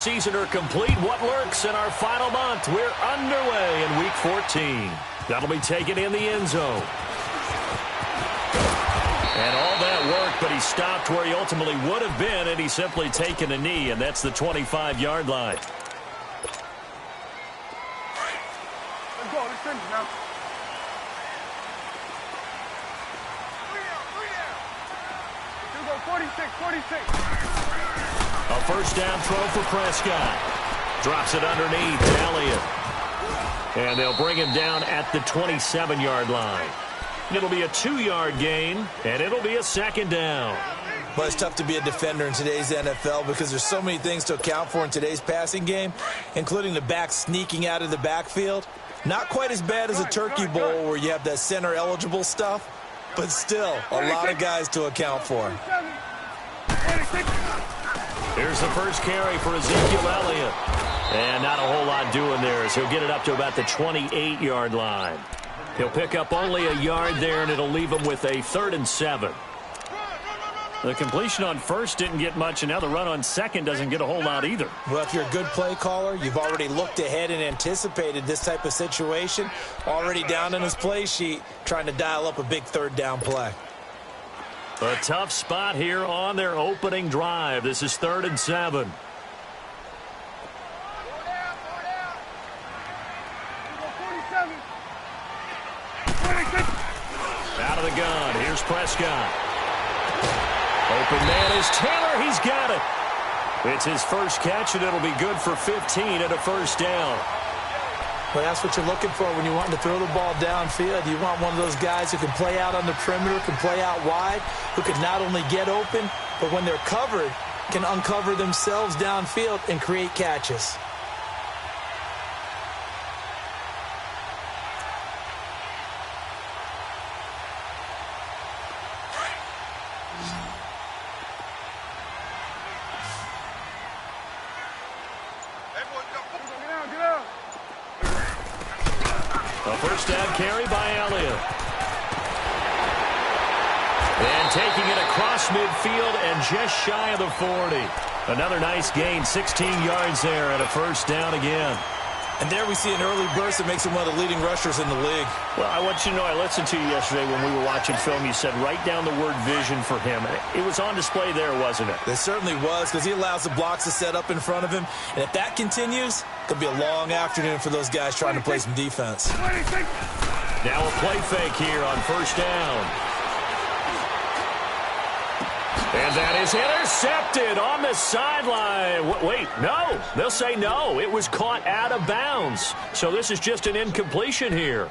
Season are complete. What lurks in our final month? We're underway in Week 14. That'll be taken in the end zone. And all that work, but he stopped where he ultimately would have been, and he's simply taken a knee, and that's the 25-yard line. Let's go. Let's finish now. Here we go. 46. A first down throw for Prescott. Drops it underneath to Elliott. And they'll bring him down at the 27-yard line. It'll be a 2-yard gain, and it'll be a second down. Well, it's tough to be a defender in today's NFL because there's so many things to account for in today's passing game, including the back sneaking out of the backfield. Not quite as bad as a turkey bowl where you have that center-eligible stuff, but still a lot of guys to account for. Here's the first carry for Ezekiel Elliott. And not a whole lot doing there as he'll get it up to about the 28-yard line. He'll pick up only a yard there, and it'll leave him with a 3rd and 7. The completion on first didn't get much, and now the run on second doesn't get a whole lot either. Well, if you're a good play caller, you've already looked ahead and anticipated this type of situation. Already down in his play sheet, trying to dial up a big 3rd down play. A tough spot here on their opening drive. This is 3rd and 7. Out of the gun. Here's Prescott. Open man is Taylor. He's got it. It's his first catch, and it'll be good for 15 and a first down. Well, that's what you're looking for when you want to throw the ball downfield. You want one of those guys who can play out on the perimeter, can play out wide, who can not only get open, but when they're covered, can uncover themselves downfield and create catches. First down carry by Elliott. And taking it across midfield and just shy of the 40. Another nice gain, 16 yards there and a first down again. And there we see an early burst that makes him one of the leading rushers in the league. Well, I want you to know, I listened to you yesterday when we were watching film. You said write down the word vision for him. It was on display there, wasn't it? It certainly was, because he allows the blocks to set up in front of him. And if that continues, it could be a long afternoon for those guys trying to play some defense. Now a play fake here on first down. And that is intercepted on the sideline. Wait, no. They'll say no. It was caught out of bounds. So this is just an incompletion here.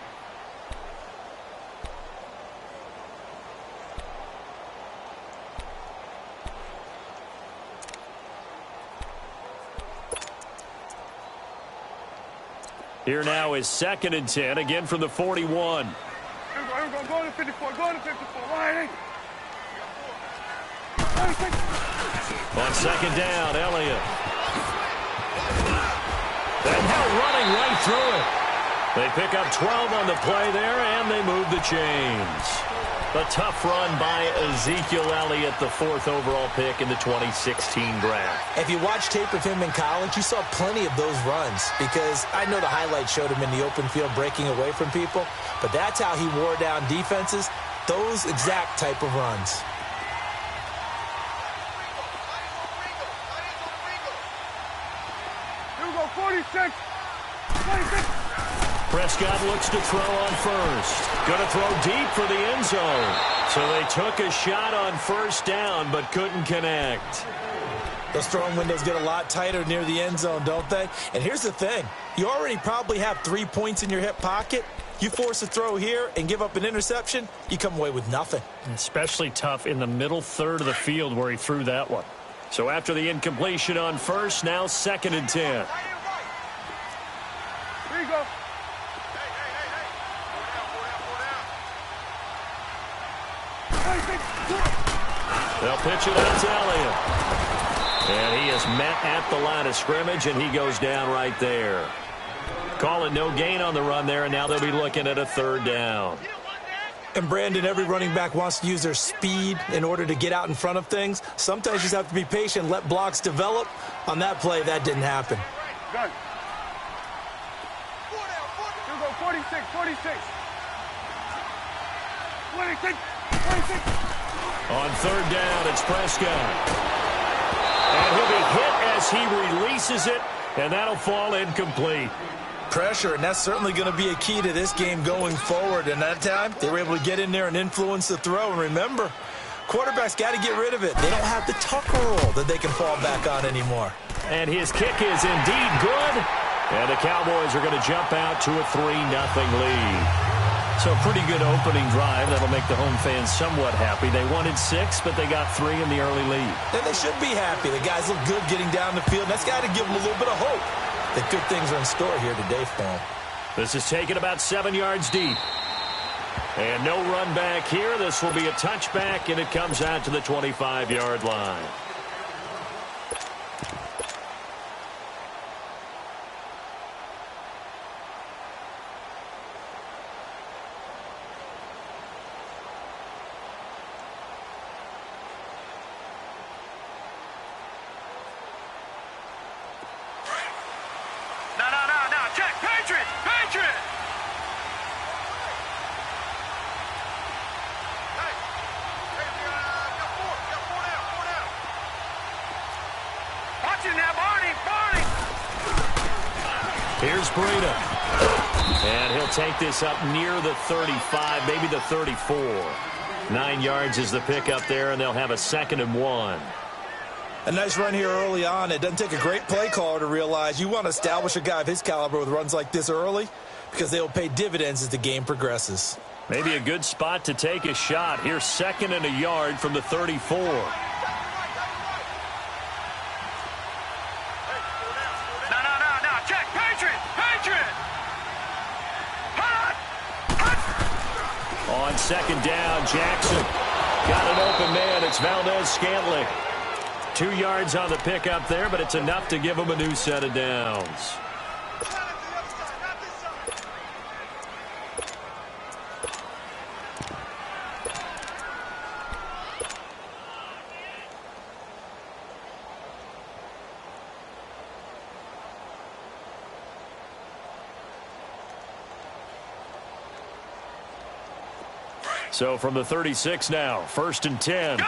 Here now is 2nd and 10, again from the 41. Go to 54. Go to 54. Right. On second down, Elliott. And now running right through it. They pick up 12 on the play there, and they move the chains. A tough run by Ezekiel Elliott, the 4th overall pick in the 2016 draft. If you watch tape of him in college, you saw plenty of those runs, because I know the highlights showed him in the open field breaking away from people, but that's how he wore down defenses, those exact type of runs. Here we go, 46. Prescott looks to throw on first. Going to throw deep for the end zone. So they took a shot on first down, but couldn't connect. Those throwing windows get a lot tighter near the end zone, don't they? And here's the thing. You already probably have 3 points in your hip pocket. You force a throw here and give up an interception, you come away with nothing. Especially tough in the middle third of the field where he threw that one. So after the incompletion on first, now 2nd and 10. Here you go. They'll pitch it out to Elliott. And he is met at the line of scrimmage, and he goes down right there. Call it no gain on the run there, and now they'll be looking at a 3rd down. And Brandon, every running back wants to use their speed in order to get out in front of things. Sometimes you just have to be patient, let blocks develop. On that play, that didn't happen. Gun. Here we go, 46, 46. 26, 26. On third down, it's Prescott. And he'll be hit as he releases it, and that'll fall incomplete. Pressure, and that's certainly going to be a key to this game going forward. And that time, they were able to get in there and influence the throw. And remember, quarterbacks got to get rid of it. They don't have the tucker roll that they can fall back on anymore. And his kick is indeed good. And the Cowboys are going to jump out to a 3-0 lead. So a pretty good opening drive. That'll make the home fans somewhat happy. They wanted 6, but they got 3 in the early lead. And they should be happy. The guys look good getting down the field. That's got to give them a little bit of hope that good things are in store here today for them. This is taken about 7 yards deep. And no run back here. This will be a touchback, and it comes out to the 25-yard line. Check, Patriot! Patriot! Hey, got four down. Watch it now, Barney! Here's Breida. And he'll take this up near the 35, maybe the 34. 9 yards is the pickup there, and they'll have a 2nd and 1. A nice run here early on. It doesn't take a great play caller to realize you want to establish a guy of his caliber with runs like this early because they will pay dividends as the game progresses. Maybe a good spot to take a shot. Here's 2nd and a yard from the 34. No, check, Patriot! On 2nd down, Jackson got an open man. It's Valdez-Scantling. 2 yards on the pickup there, but it's enough to give him a new set of downs. So from the 36 now, 1st and 10. Gun!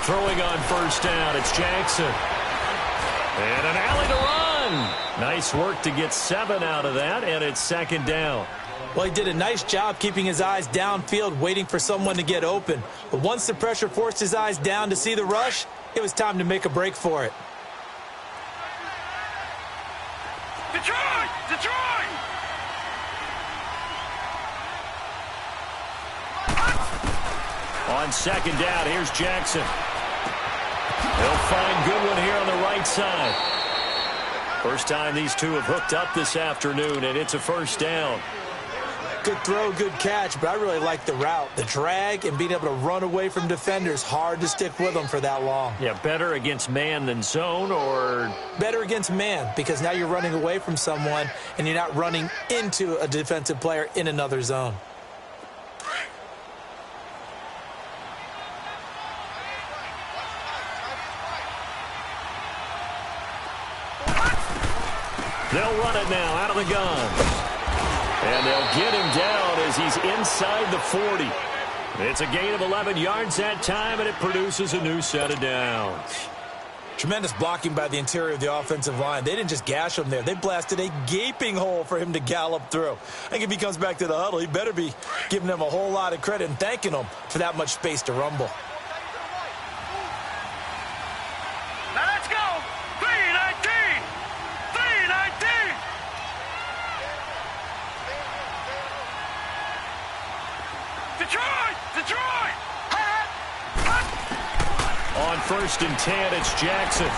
Throwing on 1st down, it's Jackson. And an alley to run. Nice work to get 7 out of that, and it's 2nd down. Well, he did a nice job keeping his eyes downfield, waiting for someone to get open. But once the pressure forced his eyes down to see the rush, it was time to make a break for it. Detroit! On 2nd down, here's Jackson. He'll find Goodwin here on the right side. First time these two have hooked up this afternoon, and it's a 1st down. Good throw, good catch, but I really like the route. The drag and being able to run away from defenders, hard to stick with them for that long. Yeah, better against man than zone, or? Better against man, because now you're running away from someone, and you're not running into a defensive player in another zone. They'll run it now out of the gun. And they'll get him down as he's inside the 40. It's a gain of 11 yards that time, and it produces a new set of downs. Tremendous blocking by the interior of the offensive line. They didn't just gash him there. They blasted a gaping hole for him to gallop through. I think if he comes back to the huddle, he better be giving them a whole lot of credit and thanking them for that much space to rumble. Now let's go! 3-19! 3-19! Detroit! On 1st and 10, it's Jackson.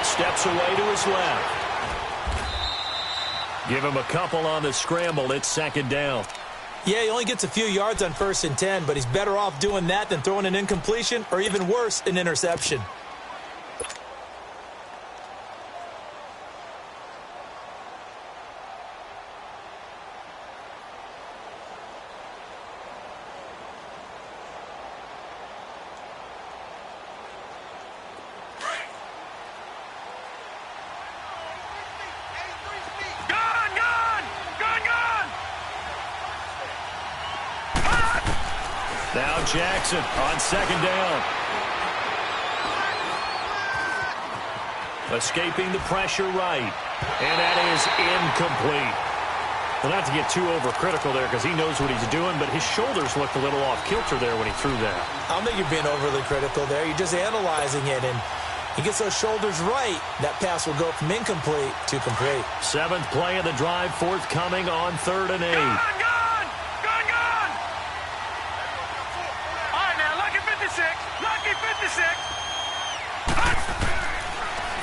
Steps away to his left. Give him a couple on the scramble. It's 2nd down. Yeah, he only gets a few yards on 1st and 10, but he's better off doing that than throwing an incompletion or even worse, an interception. Now Jackson on 2nd down. Escaping the pressure right. And that is incomplete. Well, not to get too overcritical there because he knows what he's doing, but his shoulders looked a little off kilter there when he threw that. I don't think you're being overly critical there. You're just analyzing it, and he gets those shoulders right. That pass will go from incomplete to complete. 7th play of the drive, forthcoming on 3rd and 8. Lucky 56.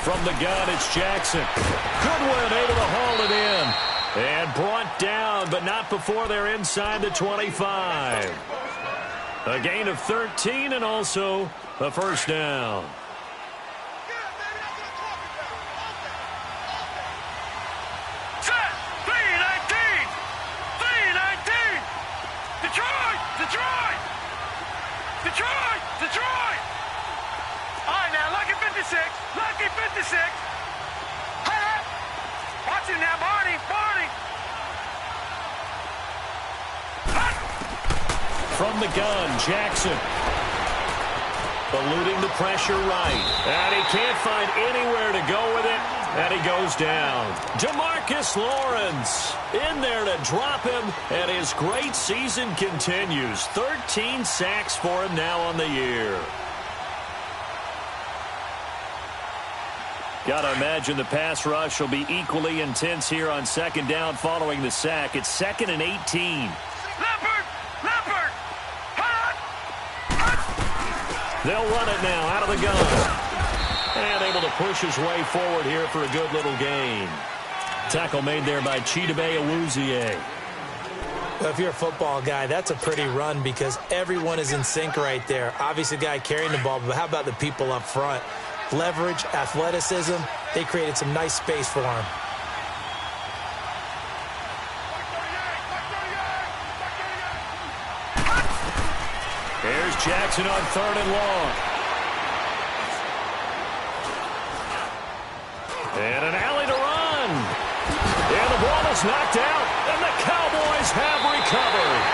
From the gun, it's Jackson. Goodwin able to haul it in. And brought down, but not before they're inside the 25. A gain of 13 and also a 1st down. Set. 319. 319. Detroit. Detroit. Detroit! Detroit! All right, now, lucky 56. Lucky 56. Hey! Watch it now, Barney. Barney! From the gun, Jackson. Eluding the pressure right. And he can't find anywhere to go with it. And he goes down. Demarcus Lawrence in there to drop him. And his great season continues. 13 sacks for him now on the year. Got to imagine the pass rush will be equally intense here on 2nd down following the sack. It's 2nd and 18. Leopard! Leopard! They'll run it now out of the gun. And able to push his way forward here for a good little gain. Tackle made there by Chidobe Awuzie. Well, if you're a football guy, that's a pretty run because everyone is in sync right there. Obviously, the guy carrying the ball, but how about the people up front? Leverage, athleticism, they created some nice space for him. Here's Jackson on 3rd and long. And an alley to run. And the ball is knocked out, and the Cowboys have recovered.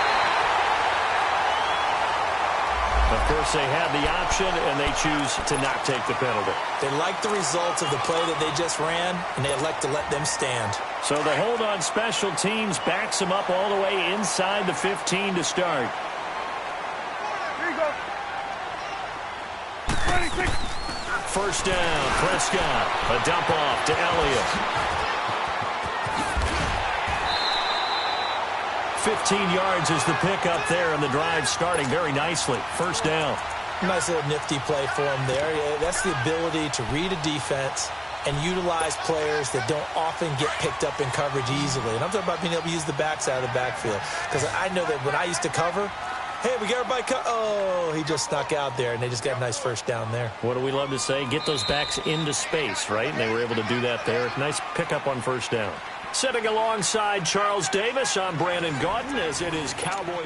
Of course, they had the option, and they choose to not take the penalty. They like the results of the play that they just ran, and they elect to let them stand. So the hold on special teams backs them up all the way inside the 15 to start. Here you go. 26. 1st down, Prescott. A dump off to Elliott. 15 yards is the pickup there, and the drive starting very nicely. 1st down. Nice little nifty play for him there. Yeah, that's the ability to read a defense and utilize players that don't often get picked up in coverage easily. And I'm talking about being able to use the backside of the backfield. Because I know that when I used to cover, hey, we got everybody oh, he just snuck out there, and they just got a nice 1st down there. What do we love to say? Get those backs into space, right? And they were able to do that there. Nice pickup on 1st down. Sitting alongside Charles Davis, I'm Brandon Gaudin as it is Cowboy.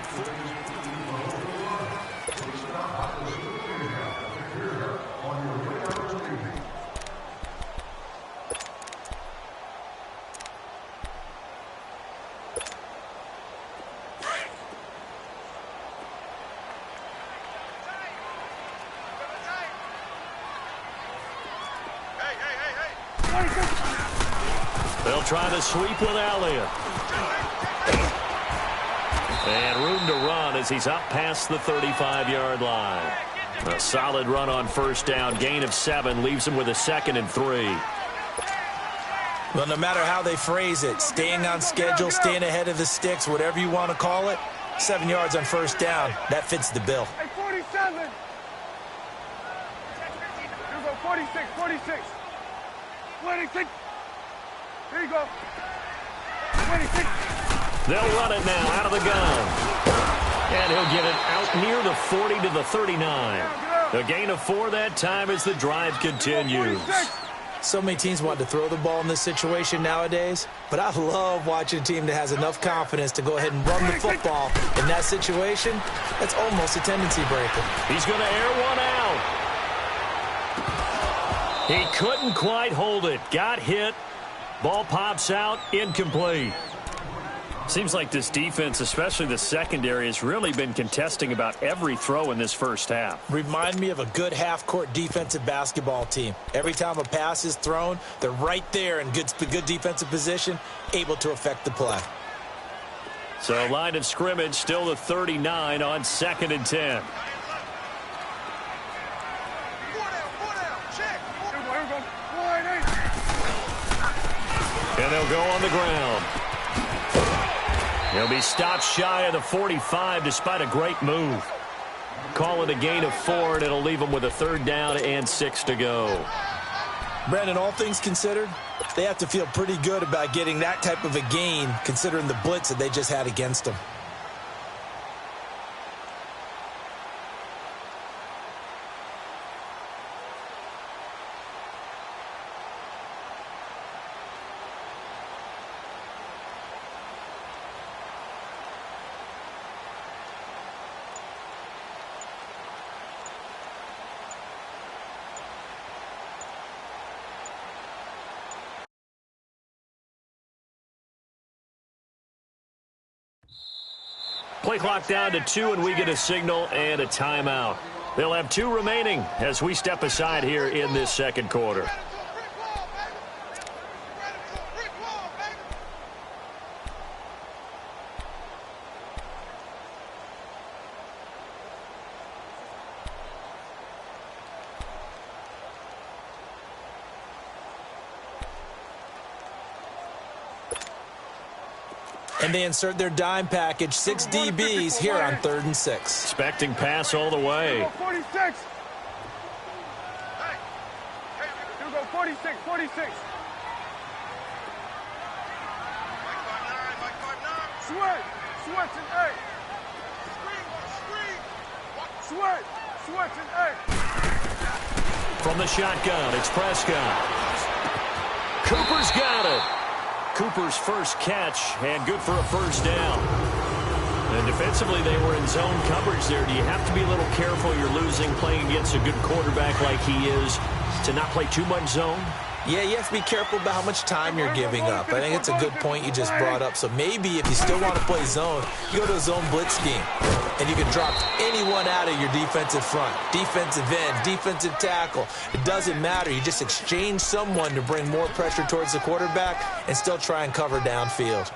They'll try to sweep with Elliott. And room to run as he's up past the 35-yard line. A solid run on 1st down. Gain of 7 leaves him with a 2nd and 3. Well, no matter how they phrase it, staying on schedule, staying ahead of the sticks, whatever you want to call it, 7 yards on 1st down, that fits the bill. Hey, 47. Here we go, 46, 46. 26. Here you go. 26. They'll run it now out of the gun. And he'll get it out near the 40 to the 39. A gain of 4 that time as the drive continues. So many teams want to throw the ball in this situation nowadays, but I love watching a team that has enough confidence to go ahead and run the football. In that situation, that's almost a tendency breaker. He's going to air one out. He couldn't quite hold it. Got hit. Ball pops out. Incomplete. Seems like this defense, especially the secondary, has really been contesting about every throw in this first half. Remind me of a good half-court defensive basketball team. Every time a pass is thrown, they're right there in good defensive position, able to affect the play. So line of scrimmage still the 39 on 2nd and 10. And they'll go on the ground. He'll be stopped shy of the 45 despite a great move. Call it a gain of 4, and it'll leave them with a 3rd down and 6 to go. Brandon, all things considered, they have to feel pretty good about getting that type of a gain considering the blitz that they just had against them. Play clock down to 2, and we get a signal and a timeout. They'll have 2 remaining as we step aside here in this second quarter. And they insert their dime package, 6 DBs here on 3rd and 6. Expecting pass all the way. 46. Here we go, 46, 46. Sweat, Sweat and 8. Sweat, Sweat and 8. From the shotgun, it's Prescott. Cooper's got it. Cooper's first catch, and good for a 1st down. And defensively, they were in zone coverage there. Do you have to be a little careful? You're losing playing against a good quarterback like he is to not play too much zone? Yeah, you have to be careful about how much time you're giving up. I think it's a good point you just brought up. So maybe if you still want to play zone, you go to a zone blitz scheme. And you can drop anyone out of your defensive front, defensive end, defensive tackle. It doesn't matter. You just exchange someone to bring more pressure towards the quarterback and still try and cover downfield.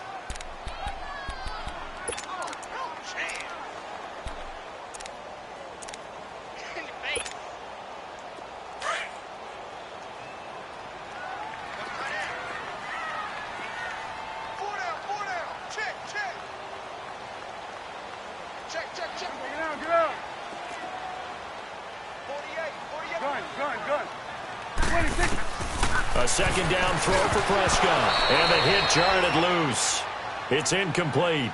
A 2nd down throw for Prescott. And the hit jarred it loose. It's incomplete.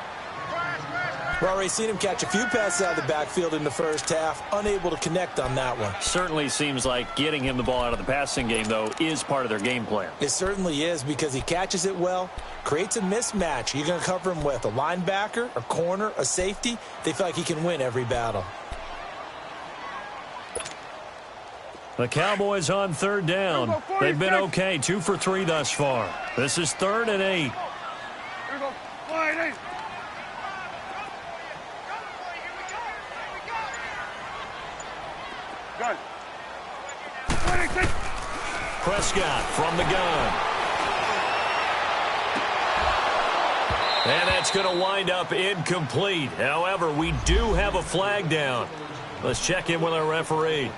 We've already seen him catch a few passes out of the backfield in the first half. Unable to connect on that one. Certainly seems like getting him the ball out of the passing game, though, is part of their game plan. It certainly is because he catches it well, creates a mismatch. You're going to cover him with a linebacker, a corner, a safety. They feel like he can win every battle. The Cowboys on 3rd down. They've been okay, 2 for 3 thus far. This is 3rd and 8. Here we go, 8. Gun. 26. Prescott from the gun. And that's going to wind up incomplete. However, we do have a flag down. Let's check in with our referee.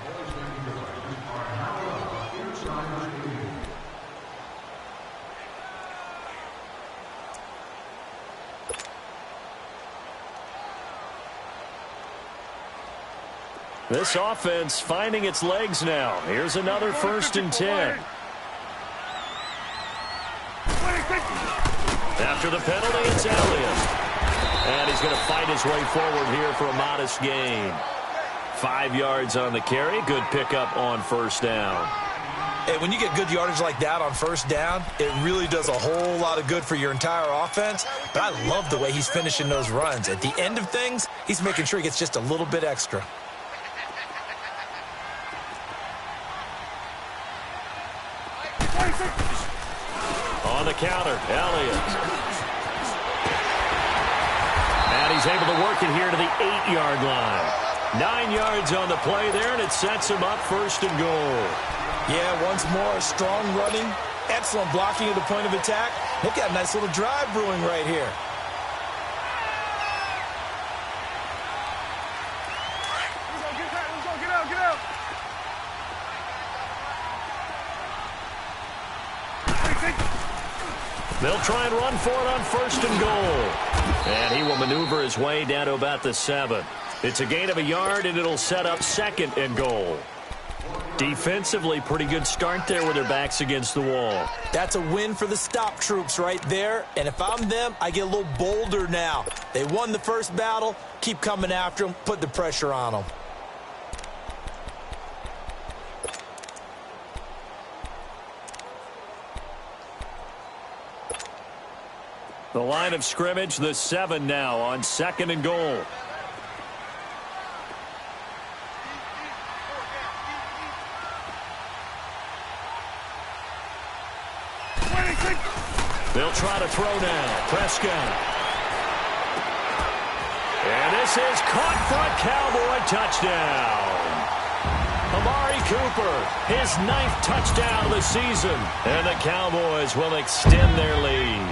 This offense finding its legs now. Here's another 1st and 10. After the penalty, it's Elliott. And he's going to fight his way forward here for a modest gain. 5 yards on the carry. Good pickup on first down. Hey, when you get good yardage like that on first down, it really does a whole lot of good for your entire offense. But I love the way he's finishing those runs. At the end of things, he's making sure he gets just a little bit extra. On the counter, Elliott. And he's able to work it here to the 8-yard line. 9 yards on the play there, and it sets him up first and goal. Yeah, once more, strong running, excellent blocking at the point of attack. They've got a nice little drive brewing right here. Let's go, get out, get out. They'll try and run for it on first and goal. And he will maneuver his way down to about the 7. It's a gain of a yard, and it'll set up second and goal. Defensively, pretty good start there with their backs against the wall. That's a win for the stop troops right there. And if I'm them, I get a little bolder now. They won the first battle. Keep coming after them. Put the pressure on them. The line of scrimmage, the 7 now on second and goal. They'll try to throw now. Prescott. And this is caught for a Cowboy touchdown. Amari Cooper, his 9th touchdown of the season. And the Cowboys will extend their lead.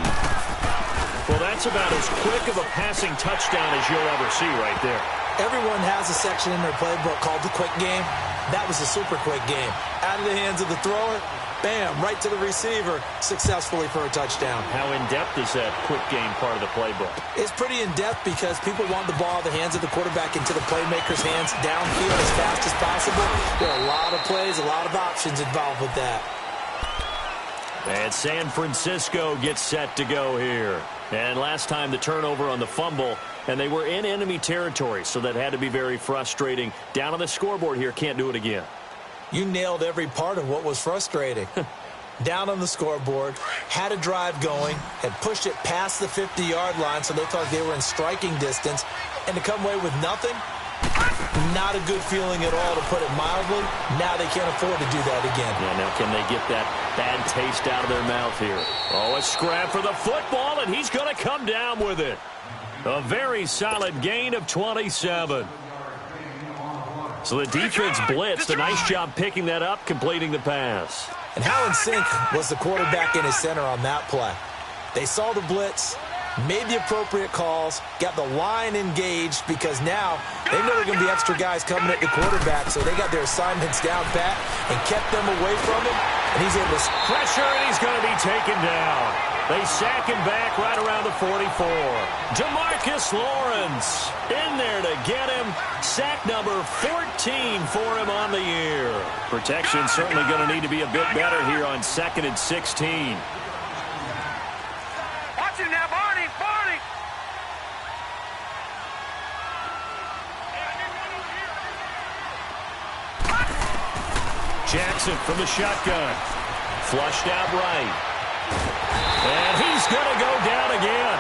Well, that's about as quick of a passing touchdown as you'll ever see right there. Everyone has a section in their playbook called the quick game. That was a super quick game. Out of the hands of the thrower, bam, right to the receiver, successfully for a touchdown. How in-depth is that quick game part of the playbook? It's pretty in-depth because people want the ball in the hands of the quarterback into the playmaker's hands downfield as fast as possible. There are a lot of plays, a lot of options involved with that. And San Francisco gets set to go here. And last time the turnover on the fumble, and they were in enemy territory, so that had to be very frustrating. Down on the scoreboard here, can't do it again. You nailed every part of what was frustrating. Down on the scoreboard, had a drive going, had pushed it past the 50-yard line so they thought they were in striking distance, and to come away with nothing, not a good feeling at all, to put it mildly. Now they can't afford to do that again. Yeah, now can they get that bad taste out of their mouth here? Oh, a scrap for the football, and he's going to come down with it. A very solid gain of 27. So the defense blitzed. A nice job picking that up, completing the pass. And how in sync was the quarterback and his center on that play? They saw the blitz, made the appropriate calls, got the line engaged, because now they know there are going to be extra guys coming at the quarterback, so they got their assignments down pat and kept them away from him, and he's able to pressure, and he's going to be taken down. They sack him back right around the 44. Demarcus Lawrence in there to get him. Sack number 14 for him on the year. Protection certainly going to need to be a bit better here on 2nd and 16. Watch it now, Barney, Barney. Jackson from the shotgun. Flushed out right. And he's going to go down again.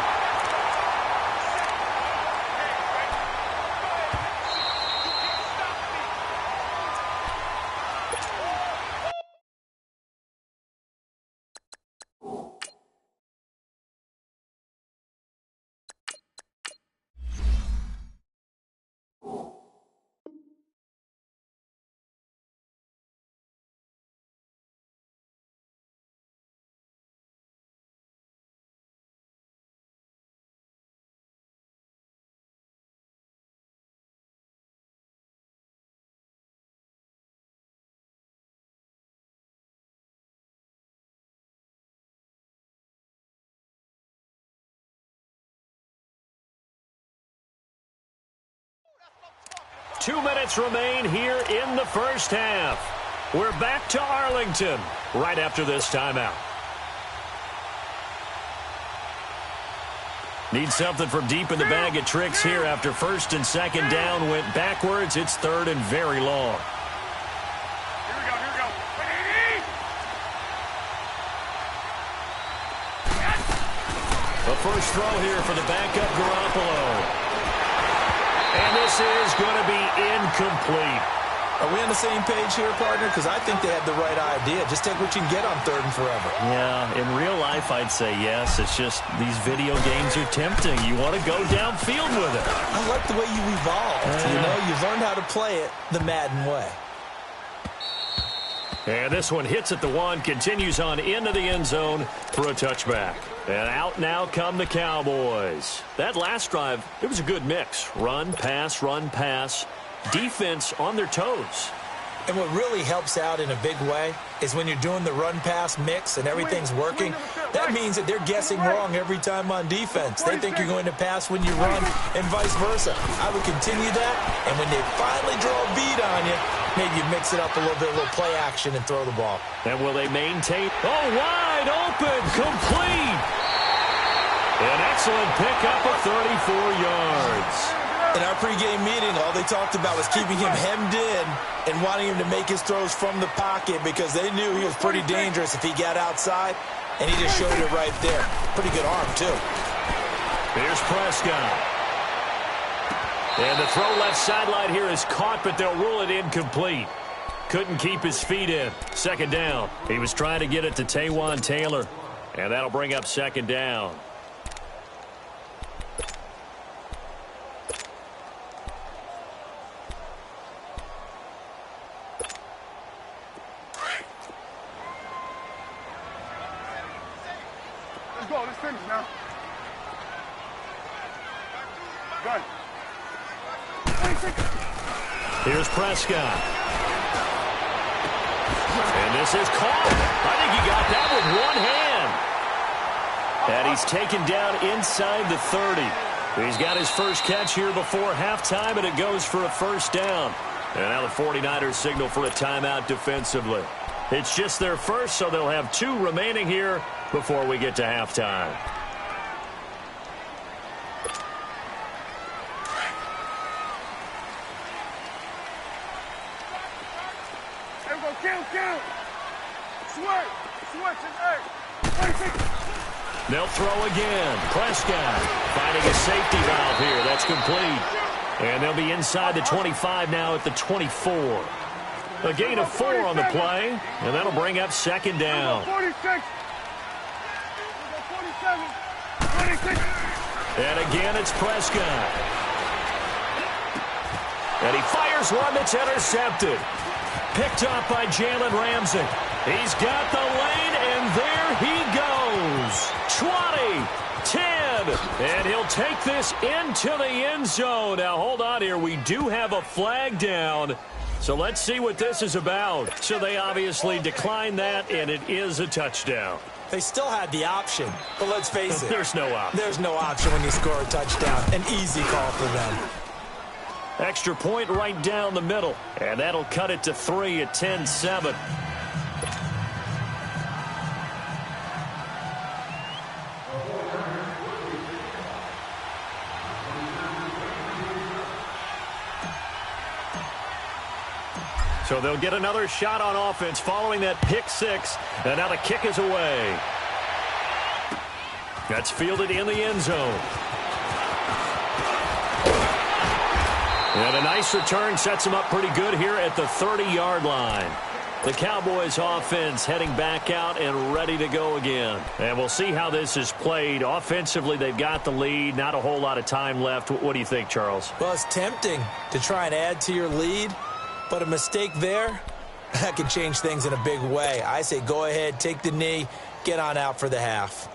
Two minutes remain here in the first half. We're back to Arlington right after this timeout. Need something from deep in the bag of tricks here after first and second down went backwards. It's third and very long. Here we go. The first throw here for the backup Garoppolo. And this is going to be incomplete. Are we on the same page here, partner? Because I think they had the right idea. Just take what you can get on third and forever. Yeah, in real life, I'd say yes. It's just these video games are tempting. You want to go downfield with it. I like the way you evolved. You know, you've learned how to play it the Madden way. And this one hits at the one, continues on into the end zone for a touchback. And out now come the Cowboys. That last drive, it was a good mix. Run, pass. Defense on their toes. And what really helps out in a big way is when you're doing the run-pass mix and everything's working, that means that they're guessing wrong every time on defense. They think you're going to pass when you run and vice versa. I would continue that, and when they finally draw a beat on you, maybe you mix it up a little bit, a little play action, and throw the ball. And will they maintain? Oh, wide open, complete. An excellent pickup of 34 yards. In our pregame meeting, all they talked about was keeping him hemmed in and wanting him to make his throws from the pocket because they knew he was pretty dangerous if he got outside, and he just showed it right there. Pretty good arm, too. Here's Prescott. And the throw left sideline here is caught, but they'll rule it incomplete. Couldn't keep his feet in. Second down. He was trying to get it to Taywan Taylor, and that'll bring up second down. Let's finish now. Good. Here's Prescott. And this is caught. I think he got that with one hand. And he's taken down inside the 30. He's got his first catch here before halftime, and it goes for a first down. And now the 49ers signal for a timeout defensively. It's just their first, so they'll have 2 remaining here before we get to halftime. There we go, count. Switch, and 26. They'll throw again. Prescott finding a safety valve here. That's complete. And they'll be inside the 25 now at the 24. A gain of 4 on the play, and that'll bring up second down. 46. 47. 26. And again, it's Prescott. And he fires one that's intercepted. Picked up by Jalen Ramsey. He's got the lane, and there he goes. 20, 10, and he'll take this into the end zone. Now, hold on here. We do have a flag down. So let's see what this is about. So they obviously declined that, and it is a touchdown. They still had the option, but let's face it. There's no option. There's no option when you score a touchdown. An easy call for them. Extra point right down the middle, and that'll cut it to 3 at 10-7. So they'll get another shot on offense following that pick 6. And now the kick is away. That's fielded in the end zone. And a nice return sets them up pretty good here at the 30-yard line. The Cowboys offense heading back out and ready to go again. And we'll see how this is played. Offensively, they've got the lead. Not a whole lot of time left. What do you think, Charles? Well, it's tempting to try and add to your lead. But a mistake there, that could change things in a big way. I say go ahead, take the knee, get on out for the half.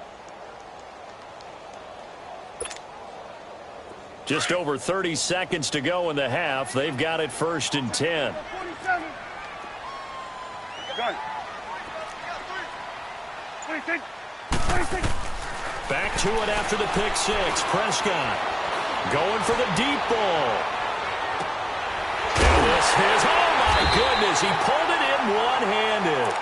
Just over 30 seconds to go in the half. They've got it 1st and 10. 47. Good. 26. 26. Back to it after the pick 6. Prescott going for the deep ball. And this is, oh my goodness, he pulled it in one-handed.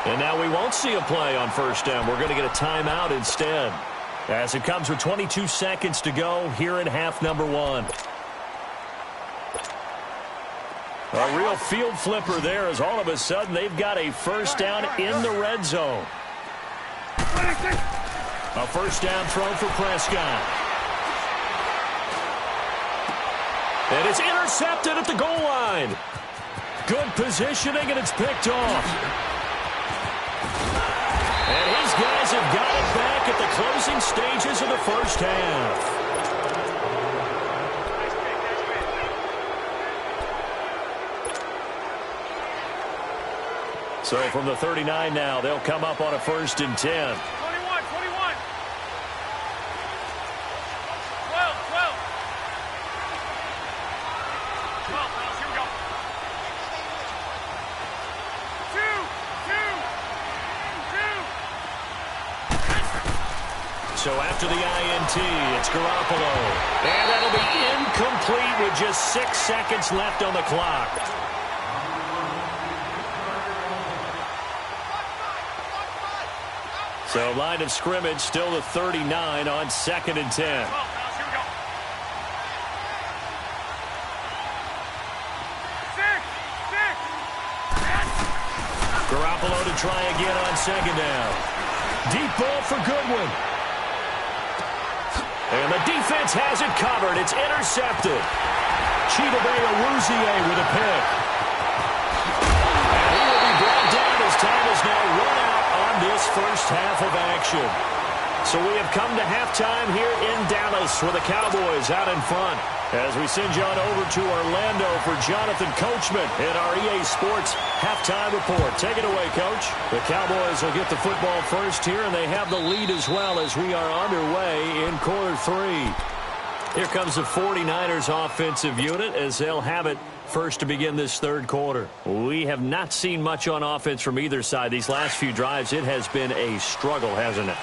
And now we won't see a play on 1st down. We're going to get a timeout instead. as it comes with 22 seconds to go here in half number one. A real field flipper there as all of a sudden they've got a first down in the red zone. A first down throw for Prescott. And it's intercepted at the goal line. Good positioning, and it's picked off. And his guys have got it back at the closing stages of the first half. So from the 39 now, they'll come up on a 1st and 10. 21. 12. 12, here we go. 2. So after the INT, it's Garoppolo. And that'll be incomplete with just 6 seconds left on the clock. So line of scrimmage still the 39 on 2nd and 10. Garoppolo to try again on 2nd down. Deep ball for Goodwin. And the defense has it covered. It's intercepted. Chidobe with a pick. And he will be brought down as time is now run out on this first half of action. So we have come to halftime here in Dallas with the Cowboys out in front. As we send you on over to Orlando for Jonathan Coachman in our EA Sports halftime report. Take it away, Coach. The Cowboys will get the football first here, and they have the lead as well as we are underway in quarter 3. Here comes the 49ers offensive unit as they'll have it first to begin this third quarter. We have not seen much on offense from either side. These last few drives, it has been a struggle, hasn't it?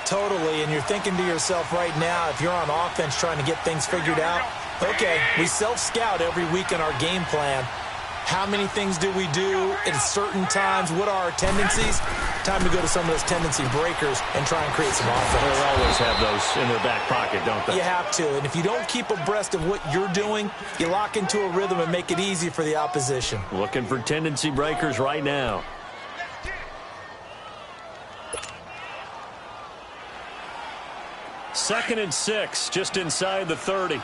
Totally, and you're thinking to yourself right now, if you're on offense trying to get things figured out, okay, we self-scout every week in our game plan. How many things do we do at certain times? What are our tendencies? Time to go to some of those tendency breakers and try and create some offense. They always have those in their back pocket, don't they? You have to, and if you don't keep abreast of what you're doing, you lock into a rhythm and make it easy for the opposition. Looking for tendency breakers right now. Second and 6, just inside the 30.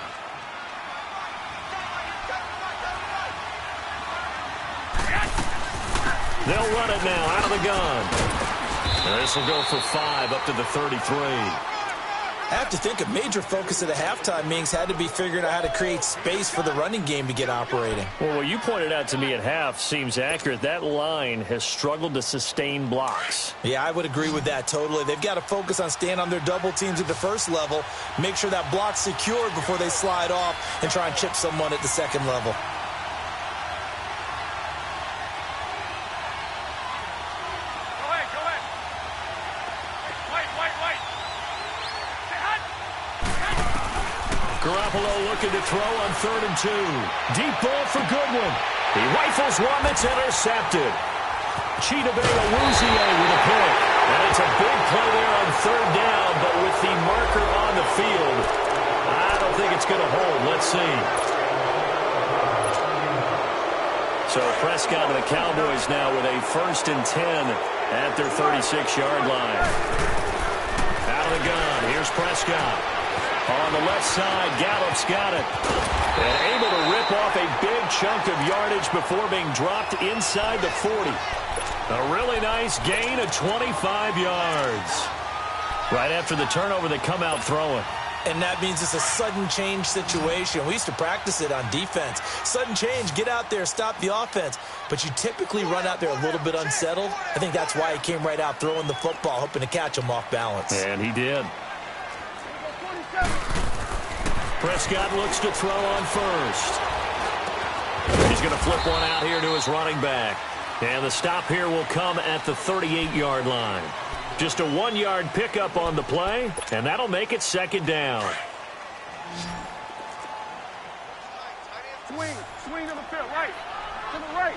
They'll run it now out of the gun. And this will go for 5 up to the 33. I have to think a major focus of the halftime meetings had to be figuring out how to create space for the running game to get operating. Well, what you pointed out to me at half seems accurate. That line has struggled to sustain blocks. Yeah, I would agree with that totally. They've got to focus on staying on their double teams at the first level, make sure that block's secured before they slide off and try and chip someone at the second level. Garoppolo looking to throw on 3rd and 2. Deep ball for Goodwin. He rifles one that's intercepted. Chidobe with a pick. And it's a big play there on 3rd down, but with the marker on the field, I don't think it's going to hold. Let's see. So Prescott and the Cowboys now with a 1st and 10 at their 36-yard line. Out of the gun. Here's Prescott. On the left side, Gallup's got it. And able to rip off a big chunk of yardage before being dropped inside the 40. A really nice gain of 25 yards. Right after the turnover, they come out throwing. And that means it's a sudden change situation. We used to practice it on defense. Sudden change, get out there, stop the offense. But you typically run out there a little bit unsettled. I think that's why he came right out throwing the football, hoping to catch him off balance. And he did. Prescott looks to throw on 1st. He's going to flip one out here to his running back. And the stop here will come at the 38-yard line. Just a 1-yard pickup on the play, and that'll make it 2nd down. Swing to the field, right. To the right.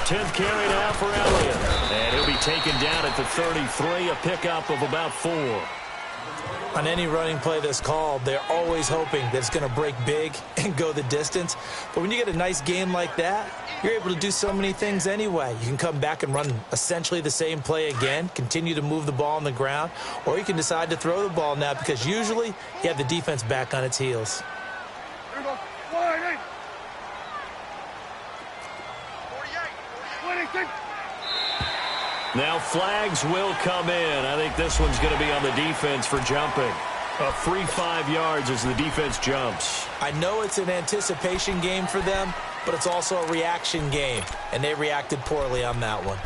10th carry now for Elliott. And he'll be taken down at the 33, a pickup of about 4. On any running play that's called, they're always hoping that it's going to break big and go the distance. But when you get a nice game like that, you're able to do so many things anyway. You can come back and run essentially the same play again, continue to move the ball on the ground, or you can decide to throw the ball now because usually you have the defense back on its heels. Here we go. 48. 46. Now flags will come in. I think this one's going to be on the defense for jumping. A free 5 yards as the defense jumps. I know it's an anticipation game for them, but it's also a reaction game, and they reacted poorly on that one.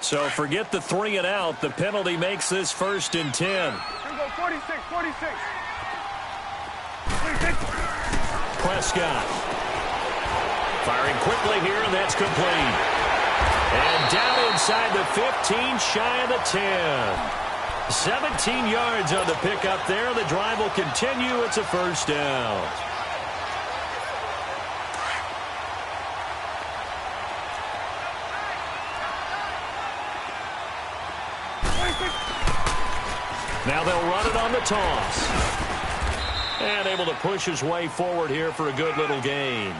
So forget the 3 and out. The penalty makes this 1st and 10. Here we go. 46. 46. 46. Prescott. Firing quickly here, and that's complete. And down inside the 15, shy of the 10. 17 yards on the pickup there. The drive will continue. It's a 1st down. Now they'll run it on the toss. And able to push his way forward here for a good little gain.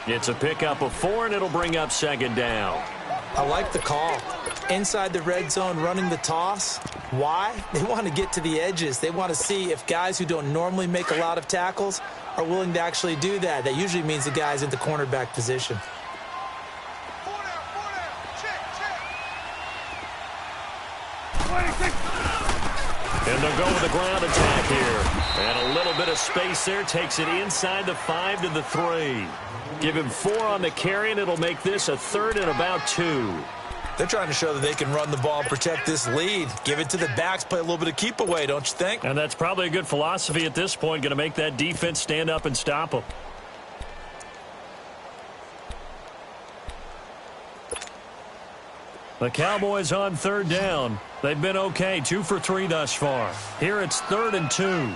It's a pickup of 4, and it'll bring up 2nd down. I like the call. Inside the red zone running the toss. Why? They want to get to the edges. They want to see if guys who don't normally make a lot of tackles are willing to actually do that. That usually means the guy's in the cornerback position. And they'll go with the ground attack here. And a little bit of space there. Takes it inside the 5 to the 3. Give him 4 on the carry, and it'll make this a 3rd and about 2. They're trying to show that they can run the ball and protect this lead. Give it to the backs, play a little bit of keep away, don't you think? And that's probably a good philosophy at this point. Going to make that defense stand up and stop them. The Cowboys on 3rd down. They've been okay, 2 for 3 thus far. Here it's 3rd and 2.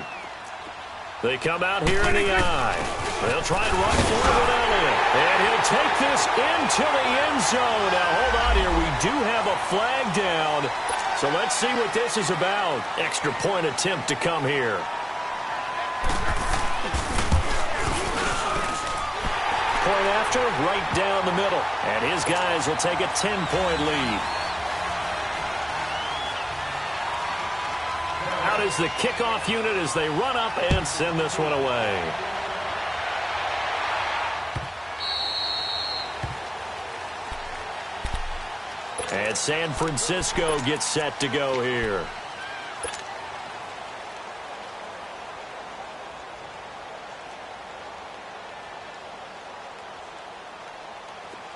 They come out here in the eye. They'll try and run for it with Elliott. And he'll take this into the end zone. Now, hold on here. We do have a flag down. So let's see what this is about. Extra point attempt to come here. Point after, right down the middle. And his guys will take a 10-point lead. Out is the kickoff unit as they run up and send this one away. And San Francisco gets set to go here.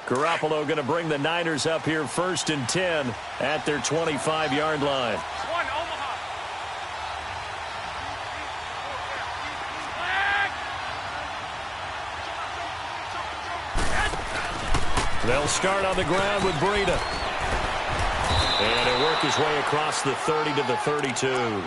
Garoppolo going to bring the Niners up here 1st and 10 at their 25-yard line. They'll start on the ground with Breida. And he'll work his way across the 30 to the 32.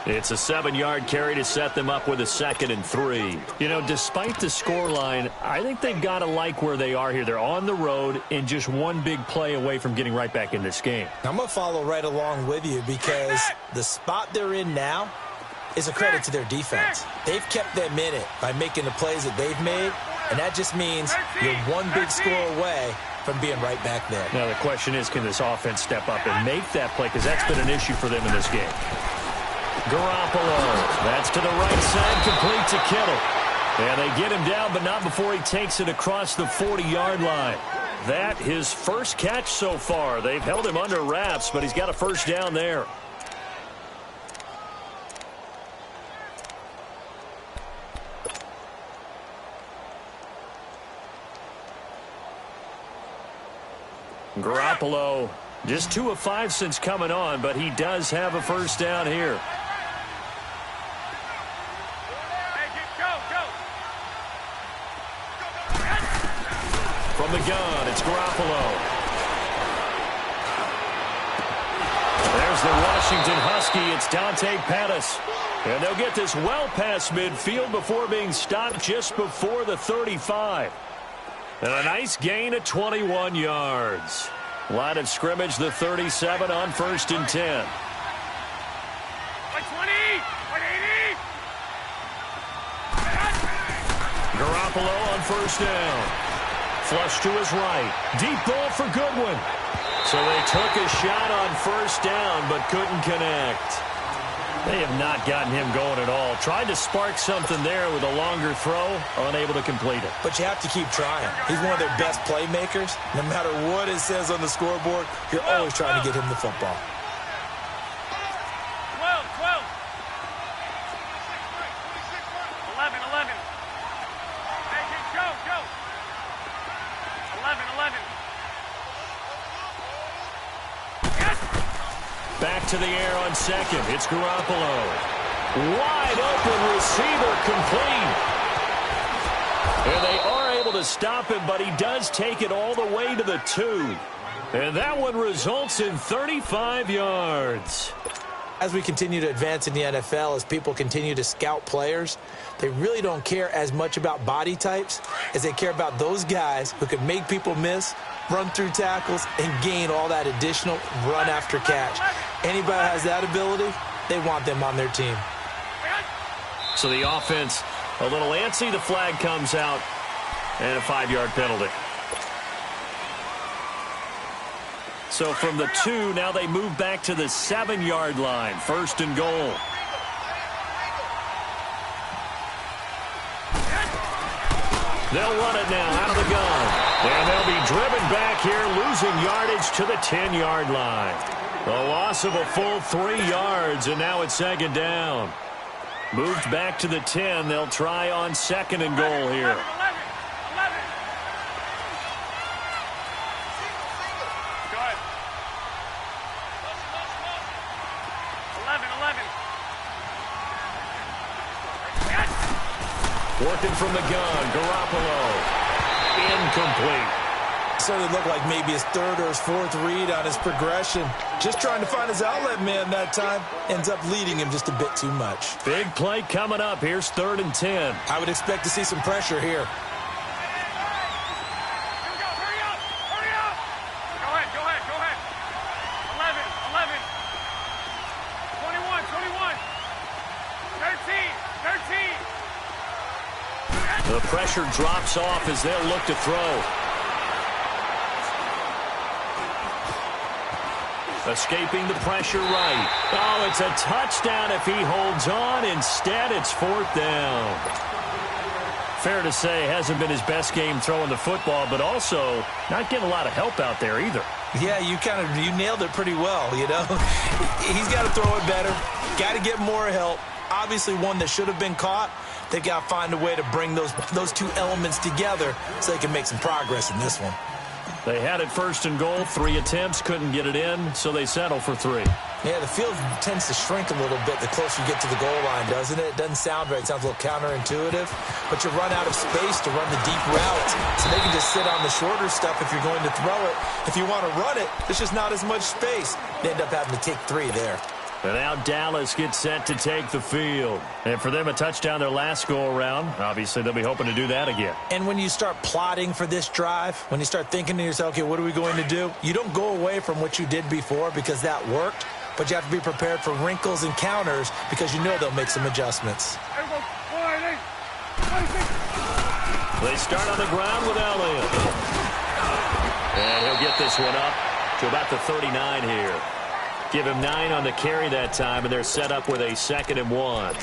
It's a 7-yard carry to set them up with a 2nd and 3. You know, despite the scoreline, I think they've got to like where they are here. They're on the road and just one big play away from getting right back in this game. I'm going to follow right along with you because the spot they're in now is a credit to their defense. They've kept them in it by making the plays that they've made, and that just means you're one big score away from being right back there. Now the question is, can this offense step up and make that play? Because that's been an issue for them in this game. Garoppolo, that's to the right side, complete to Kittle. And they get him down, but not before he takes it across the 40-yard line. That his first catch so far. They've held him under wraps, but he's got a 1st down there. Garoppolo, just 2 of 5 since coming on, but he does have a 1st down here. From the gun, it's Garoppolo. There's the Washington Husky. It's Dante Pettis. And they'll get this well past midfield before being stopped just before the 35. And a nice gain of 21 yards. Line of scrimmage, the 37 on 1st and 10. 120, 180. Garoppolo on 1st down. Flush to his right. Deep ball for Goodwin. So they took a shot on 1st down, but couldn't connect. They have not gotten him going at all. Tried to spark something there with a longer throw, unable to complete it. But you have to keep trying. He's one of their best playmakers. No matter what it says on the scoreboard, you're always trying to get him the football. 12. 11. Hey, go. 11. Back to the air on 2nd. It's Garoppolo. Wide open receiver, complete. And they are able to stop him, but he does take it all the way to the 2. And that one results in 35 yards. As we continue to advance in the NFL, as people continue to scout players, they really don't care as much about body types as they care about those guys who can make people miss, run through tackles, and gain all that additional run after catch. Anybody that has that ability, they want them on their team. So the offense a little antsy. The flag comes out, and a 5-yard penalty. So from the 2, now they move back to the 7-yard line. 1st and goal. They'll run it now out of the gun. And they'll be driven back here, losing yardage to the 10-yard line. A loss of a full 3 yards, and now it's 2nd down. Moved back to the 10. They'll try on 2nd and goal here. 11. Working from the gun, Garoppolo. Incomplete. So it looked like maybe his 3rd or his 4th read on his progression. Just trying to find his outlet man that time. Ends up leading him just a bit too much. Big play coming up. Here's 3rd and 10. I would expect to see some pressure here. Hurry up. Go ahead. 11. 21. 13. The pressure drops off as they'll look to throw. Escaping the pressure right. Oh, it's a touchdown if he holds on. Instead, it's 4th down. Fair to say, hasn't been his best game throwing the football, but also not getting a lot of help out there either. Yeah, you nailed it pretty well, you know. He's got to throw it better. Got to get more help. Obviously, one that should have been caught. They got to find a way to bring those two elements together so they can make some progress in this one. They had it 1st and goal, 3 attempts, couldn't get it in, so they settle for 3. Yeah, the field tends to shrink a little bit the closer you get to the goal line, doesn't it? It doesn't sound right. It sounds a little counterintuitive, but you run out of space to run the deep routes, so they can just sit on the shorter stuff if you're going to throw it. If you want to run it, there's just not as much space. They end up having to take 3 there. And now Dallas gets set to take the field. And for them, a touchdown their last go-around. Obviously, they'll be hoping to do that again. And when you start plotting for this drive, when you start thinking to yourself, okay, what are we going to do? You don't go away from what you did before because that worked, but you have to be prepared for wrinkles and counters because you know they'll make some adjustments. They start on the ground with Elliott. And he'll get this one up to about the 39 here. Give him 9 on the carry that time, and they're set up with a 2nd and 1.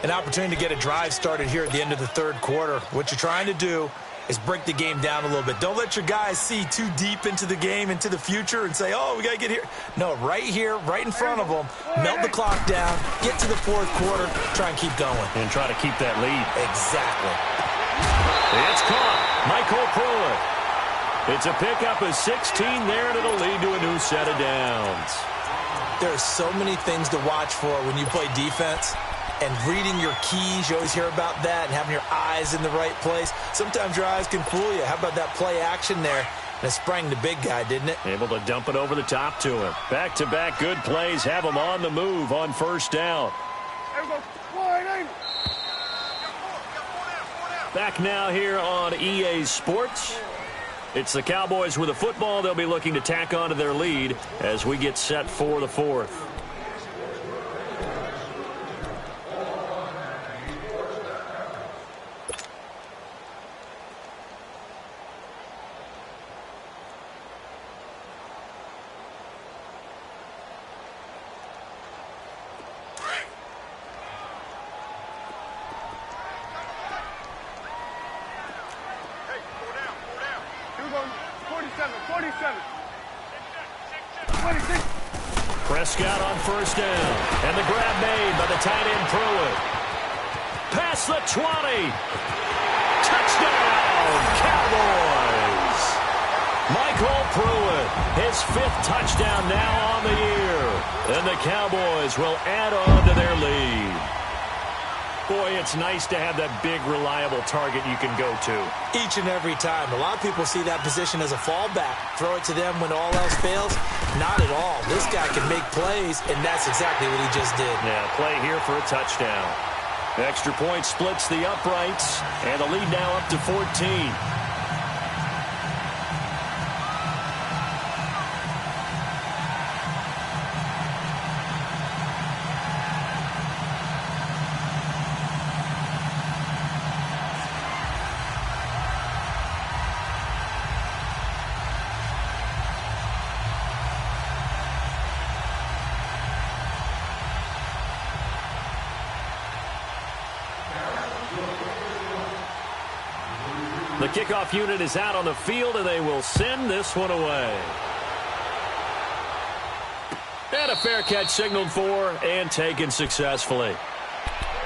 An opportunity to get a drive started here at the end of the 3rd quarter. What you're trying to do is break the game down a little bit. Don't let your guys see too deep into the game, into the future, and say, oh, we got to get here. No, right here, right in front of them, melt the clock down, get to the 4th quarter, try and keep going. And try to keep that lead. Exactly. It's caught. Michael Pruitt. It's a pickup of 16 there, and it'll lead to a new set of downs. There are so many things to watch for when you play defense. And reading your keys, you always hear about that, and having your eyes in the right place. Sometimes your eyes can fool you. How about that play action there? And it sprang the big guy, didn't it? Able to dump it over the top to him. Back-to-back good plays have him on the move on 1st down. Back now here on EA Sports. It's the Cowboys with a football. They'll be looking to tack on to their lead as we get set for the fourth. Prescott on first down. And the grab made by the tight end Pruitt. Past the 20. Touchdown, Cowboys. Michael Pruitt, his 5th touchdown now on the year. And the Cowboys will add on to their lead. Boy, it's nice to have that big, reliable target you can go to. Each and every time. A lot of people see that position as a fallback. Throw it to them when all else fails. Not at all. This guy can make plays, and that's exactly what he just did. Yeah, play here for a touchdown. Extra point splits the uprights, and the lead now up to 14. The kickoff unit is out on the field, and they will send this one away. And a fair catch signaled for and taken successfully.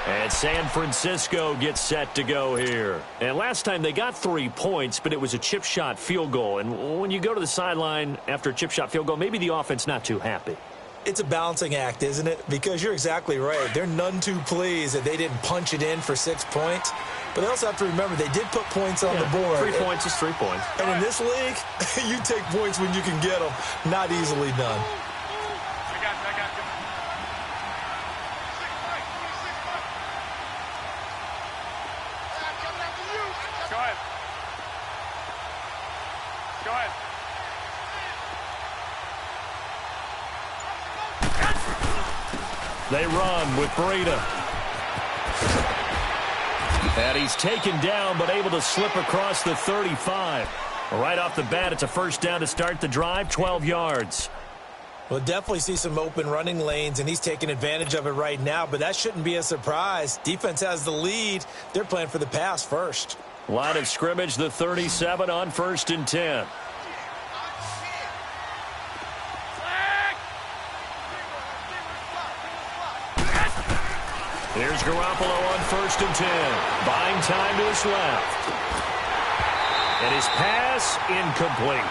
And San Francisco gets set to go here. And last time they got 3 points, but it was a chip shot field goal. And when you go to the sideline after a chip shot field goal, maybe the offense not too happy. It's a balancing act, isn't it? Because you're exactly right. They're none too pleased that they didn't punch it in for 6 points. But they also have to remember they did put points on the board. 3 points is 3 points. And in this league, you take points when you can get them. Not easily done. I got you. Go ahead. They run with Breida. And he's taken down, but able to slip across the 35. Right off the bat, it's a first down to start the drive, 12 yards. We'll definitely see some open running lanes, and he's taking advantage of it right now, but that shouldn't be a surprise. Defense has the lead. They're playing for the pass first. Line of scrimmage, the 37 on 1st and 10. Here's Garoppolo on 1st and 10. Buying time to his left. And his pass incomplete.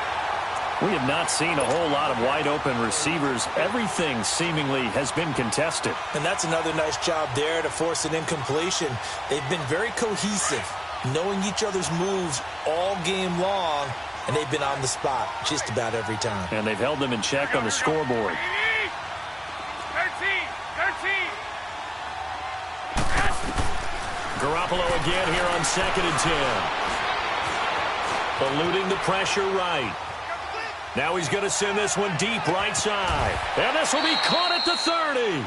We have not seen a whole lot of wide-open receivers. Everything seemingly has been contested. And that's another nice job there to force an incompletion. They've been very cohesive, knowing each other's moves all game long, and they've been on the spot just about every time. And they've held them in check on the scoreboard. 13. Garoppolo again here on 2nd and 10. Eluding the pressure right. Now he's going to send this one deep right side. And this will be caught at the 30.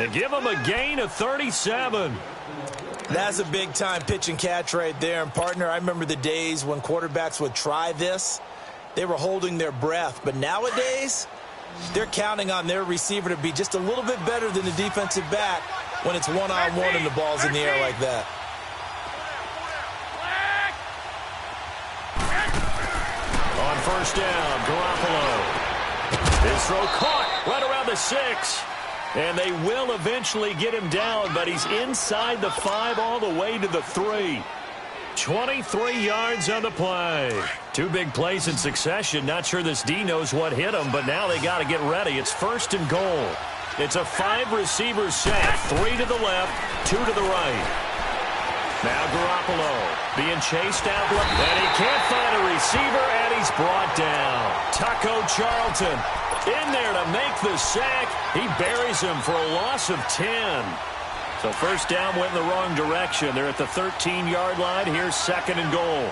And give him a gain of 37. That's a big-time pitch and catch right there. And, partner, I remember the days when quarterbacks would try this. They were holding their breath. But nowadays, they're counting on their receiver to be just a little bit better than the defensive back when it's one-on-one and the ball's in the air like that. On first down, Garoppolo. His throw caught right around the 6. And they will eventually get him down, but he's inside the 5 all the way to the 3. 23 yards on the play. 2 big plays in succession. Not sure this D knows what hit him, but now they got to get ready. It's 1st and goal. It's a 5-receiver set. 3 to the left, 2 to the right. Now Garoppolo being chased out. And he can't find a receiver, and he's brought down. Taco Charlton in there to make the sack. He buries him for a loss of 10. So first down went in the wrong direction. They're at the 13-yard line. Here's second and goal.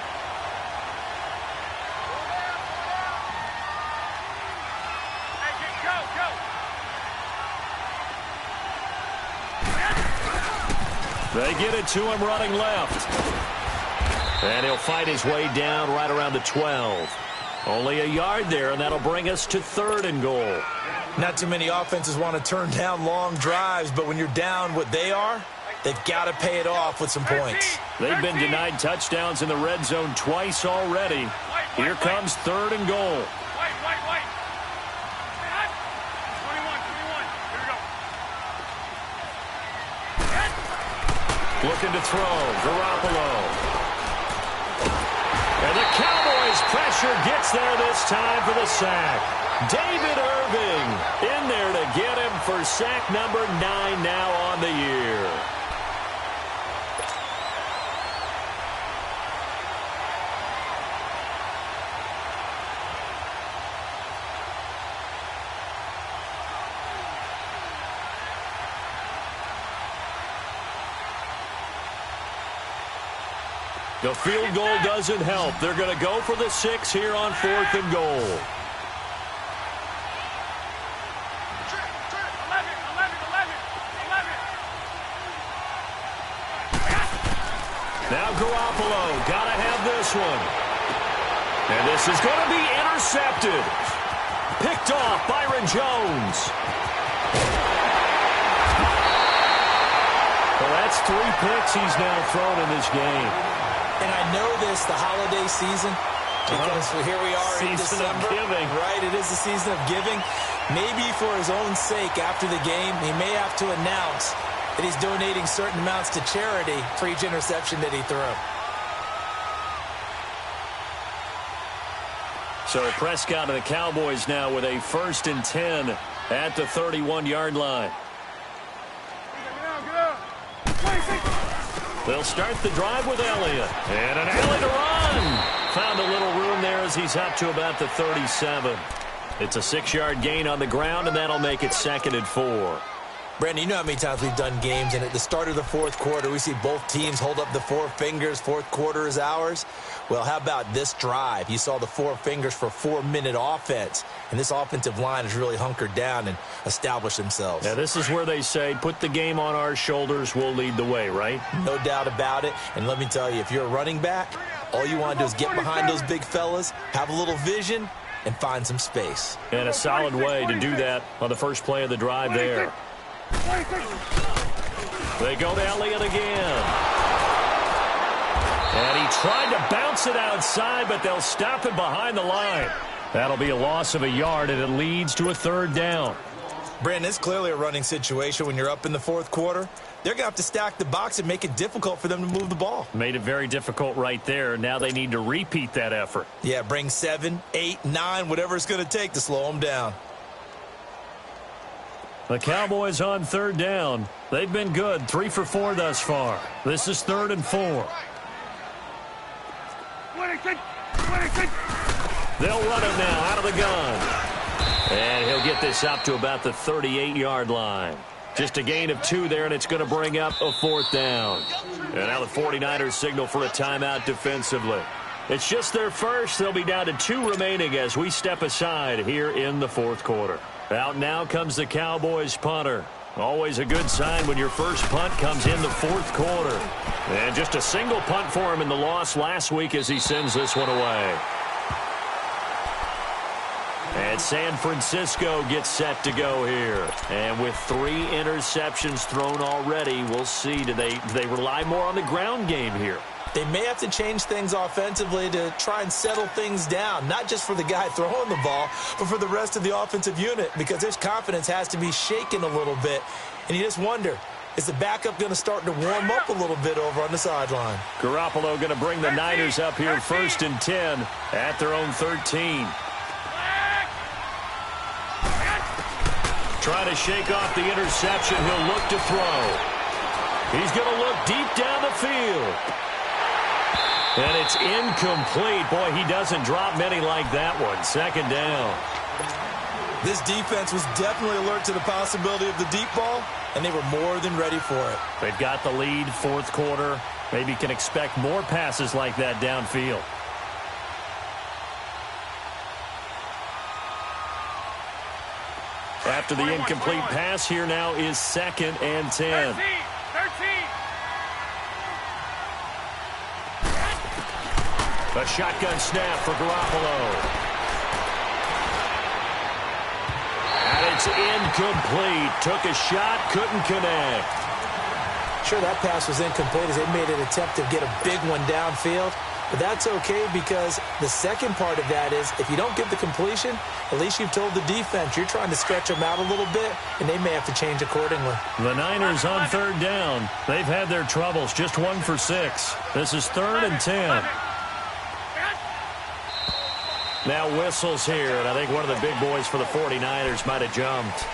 They get it to him running left. And he'll fight his way down right around the 12. Only a yard there, and that'll bring us to third and goal. Not too many offenses want to turn down long drives, but when you're down what they are, they've got to pay it off with some points. They've been denied touchdowns in the red zone twice already. Here comes third and goal. Looking to throw, Garoppolo. And the Cowboys pressure gets there this time for the sack. David Irving in there to get him for sack number 9 now on the year. The field goal doesn't help. They're going to go for the 6 here on 4th and goal. Now Garoppolo, got to have this one. And this is going to be intercepted. Picked off Byron Jones. Well, that's 3 picks he's now thrown in this game. And I know this, the holiday season, because here we are in December. Season of giving. Right, it is the season of giving. Maybe for his own sake after the game, he may have to announce that he's donating certain amounts to charity for each interception that he threw. So Prescott and the Cowboys now with a 1st and 10 at the 31-yard line. They'll start the drive with Elliott. And an alley to run. Found a little room there as he's up to about the 37. It's a 6-yard gain on the ground, and that'll make it 2nd and 4. Brandon, you know how many times we've done games, and at the start of the 4th quarter, we see both teams hold up the 4 fingers, 4th quarter is ours. Well, how about this drive? You saw the 4 fingers for 4-minute offense, and this offensive line has really hunkered down and established themselves. Yeah, this is where they say, put the game on our shoulders, we'll lead the way, right? No doubt about it, and let me tell you, if you're a running back, all you want to do is get behind those big fellas, have a little vision, and find some space. And a solid way to do that on the first play of the drive there. They go to Elliott again. And he tried to bounce it outside, but they'll stop him behind the line. That'll be a loss of a yard, and it leads to a 3rd down. Brandon, it's clearly a running situation when you're up in the 4th quarter. They're going to have to stack the box and make it difficult for them to move the ball. Made it very difficult right there. Now they need to repeat that effort. Yeah, bring 7, 8, 9, whatever it's going to take to slow them down. The Cowboys on 3rd down. They've been good, 3 for 4 thus far. This is 3rd and 4. They'll run it now out of the gun. And he'll get this up to about the 38-yard line. Just a gain of 2 there, and it's going to bring up a 4th down. And now the 49ers signal for a timeout defensively. It's just their first. They'll be down to 2 remaining as we step aside here in the 4th quarter. Out now comes the Cowboys punter. Always a good sign when your first punt comes in the 4th quarter. And just a single punt for him in the loss last week as he sends this one away. And San Francisco gets set to go here. And with 3 interceptions thrown already, we'll see. Do they rely more on the ground game here? They may have to change things offensively to try and settle things down, not just for the guy throwing the ball, but for the rest of the offensive unit, because his confidence has to be shaken a little bit. And you just wonder, is the backup going to start to warm up a little bit over on the sideline? Garoppolo going to bring the Niners up here 1st and 10 at their own 13. Trying to shake off the interception. He'll look to throw. He's going to look deep down the field. And it's incomplete. Boy, he doesn't drop many like that one. 2nd down. This defense was definitely alert to the possibility of the deep ball, and they were more than ready for it. They've got the lead, fourth quarter. Maybe can expect more passes like that downfield. After the incomplete pass, here now is 2nd and 10. 13. A shotgun snap for Garoppolo. And it's incomplete. Took a shot, couldn't connect. Sure, that pass was incomplete as they made an attempt to get a big one downfield. But that's okay because the second part of that is if you don't get the completion, at least you've told the defense you're trying to stretch them out a little bit, and they may have to change accordingly. The Niners on 3rd down. They've had their troubles, just 1 for 6. This is 3rd and 10. Now whistles here, and I think one of the big boys for the 49ers might have jumped.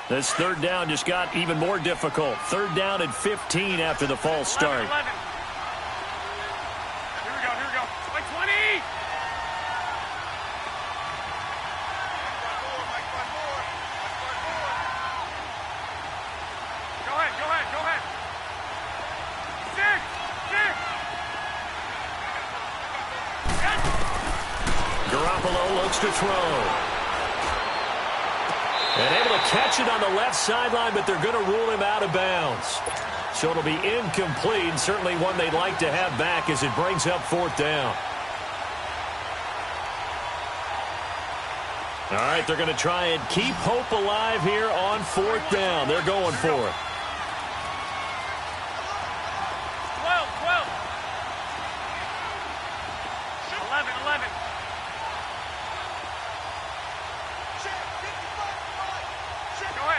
This 3rd down just got even more difficult. 3rd down and 15 after the false start. 11. Here we go. Like 20. Go ahead. 6. Garoppolo looks to throw. And able to catch it on the left sideline, but they're going to rule him out of bounds. So it'll be incomplete, and certainly one they'd like to have back as it brings up 4th down. All right, they're going to try and keep hope alive here on 4th down. They're going for it.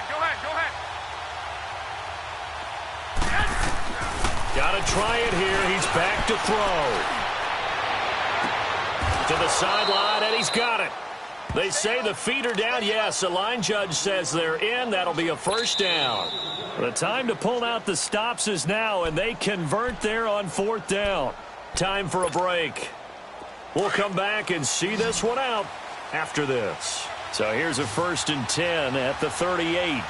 11. Go ahead. Got to try it here. He's back to throw. To the sideline, and he's got it. They say the feet are down. Yes, the line judge says they're in. That'll be a 1st down. The time to pull out the stops is now, and they convert there on 4th down. Time for a break. We'll come back and see this one out after this. So here's a 1st and 10 at the 38.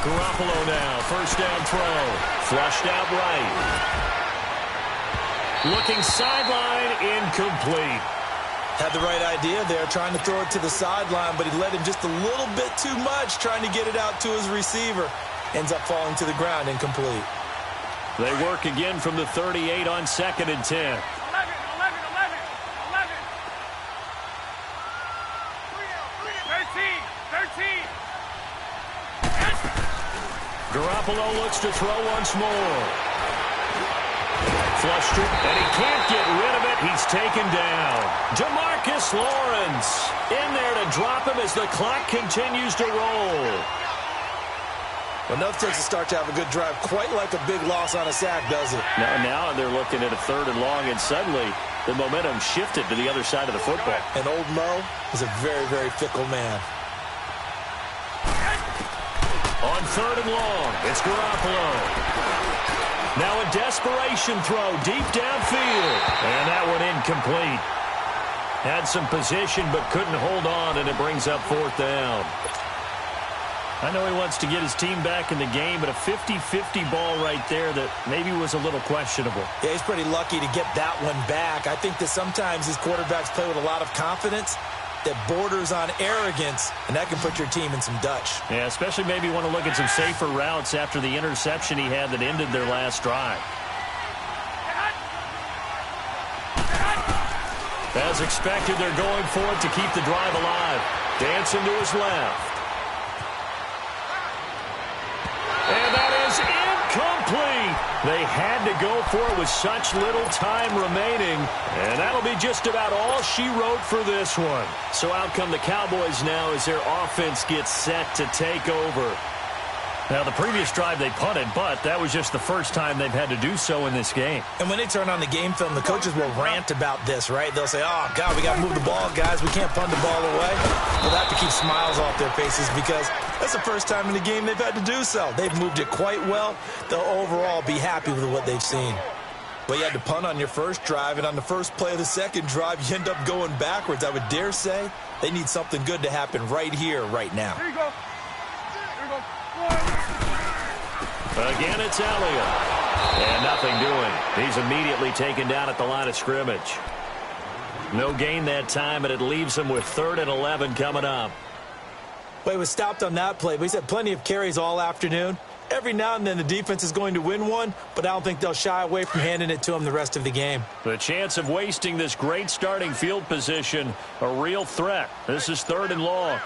Garoppolo now, 1st down throw. Flushed out right. Looking sideline, incomplete. Had the right idea there, trying to throw it to the sideline, but he let him just a little bit too much, trying to get it out to his receiver. Ends up falling to the ground, incomplete. They work again from the 38 on 2nd and 10. 11. Garoppolo looks to throw once more. Flushed it, and he can't get rid of it. He's taken down. Demarcus Lawrence in there to drop him as the clock continues to roll. Well, nothing takes a start to have a good drive, quite like a big loss on a sack, does it? Now they're looking at a 3rd and long, and suddenly the momentum shifted to the other side of the football. And old Mo is a very, very fickle man. On 3rd and long, it's Garoppolo. Now a desperation throw deep downfield. And that one incomplete. Had some position but couldn't hold on, and it brings up 4th down. I know he wants to get his team back in the game, but a 50-50 ball right there that maybe was a little questionable. Yeah, he's pretty lucky to get that one back. I think that sometimes these quarterbacks play with a lot of confidence that borders on arrogance, and that can put your team in some Dutch. Yeah, especially maybe want to look at some safer routes after the interception he had that ended their last drive. As expected, they're going for it to keep the drive alive. Dancing to his left. And that is incomplete. They had to go for it with such little time remaining. And that'll be just about all she wrote for this one. So out come the Cowboys now as their offense gets set to take over. Now, the previous drive they punted, but that was just the first time they've had to do so in this game. And when they turn on the game film, the coaches will rant about this, right? They'll say, oh, God, we got to move the ball, guys. We can't punt the ball away. They'll have to keep smiles off their faces because that's the first time in the game they've had to do so. They've moved it quite well. They'll overall be happy with what they've seen. Well, you had to punt on your first drive, and on the first play of the second drive, you end up going backwards. I would dare say they need something good to happen right here, right now. Here you go. Here you go. Again, it's Elliott. And nothing doing. He's immediately taken down at the line of scrimmage. No gain that time, and it leaves him with 3rd and 11 coming up. Well, he was stopped on that play, but he's had plenty of carries all afternoon. Every now and then the defense is going to win one, but I don't think they'll shy away from handing it to him the rest of the game. The chance of wasting this great starting field position, a real threat. This is 3rd and long.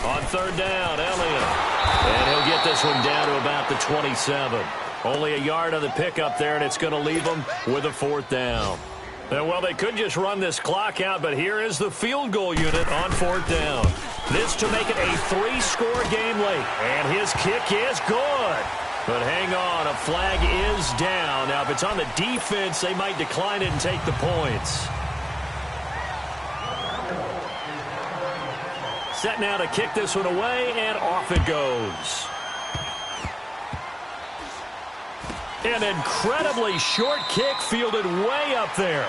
On 3rd down, Elliott. And he'll get this one down to about the 27. Only a yard on the pickup there, and it's going to leave him with a 4th down. Well, they could just run this clock out, but here is the field goal unit on 4th down. This to make it a 3-score game late. And his kick is good. But hang on, a flag is down. Now, if it's on the defense, they might decline it and take the points. Set now to kick this one away, and off it goes. An incredibly short kick fielded way up there.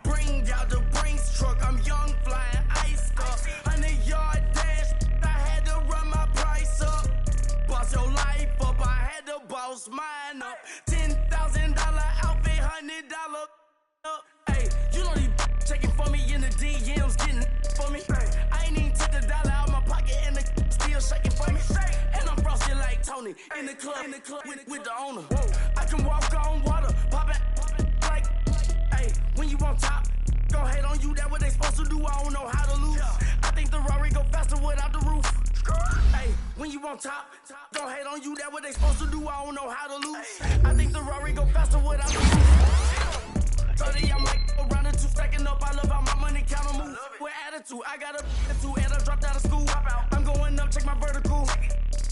Bring out the Brinks truck, I'm young, flying ice up. 100-yard dash, I had to run my price up. Boss your life up, I had to boss mine up. $10,000 outfit, $100 up. Hey, you know these checking for me in the DMs, getting for me. I ain't even took the dollar out my pocket and the still shaking for me. And I'm frosted like Tony in the club with the owner. I can walk on water, pop it like, hey, when you on top. Go hate on you, that what they supposed to do, I don't know how to lose. I think the Rari go faster without the roof. Hey, when you on top, go hate on you, that what they supposed to do, I don't know how to lose. I think the Rari go faster without the roof. 30, I'm like around the 2 stacking up, I love how my money counter move. With attitude, I got a attitude, and I dropped out of school. I'm going up, check my vertical.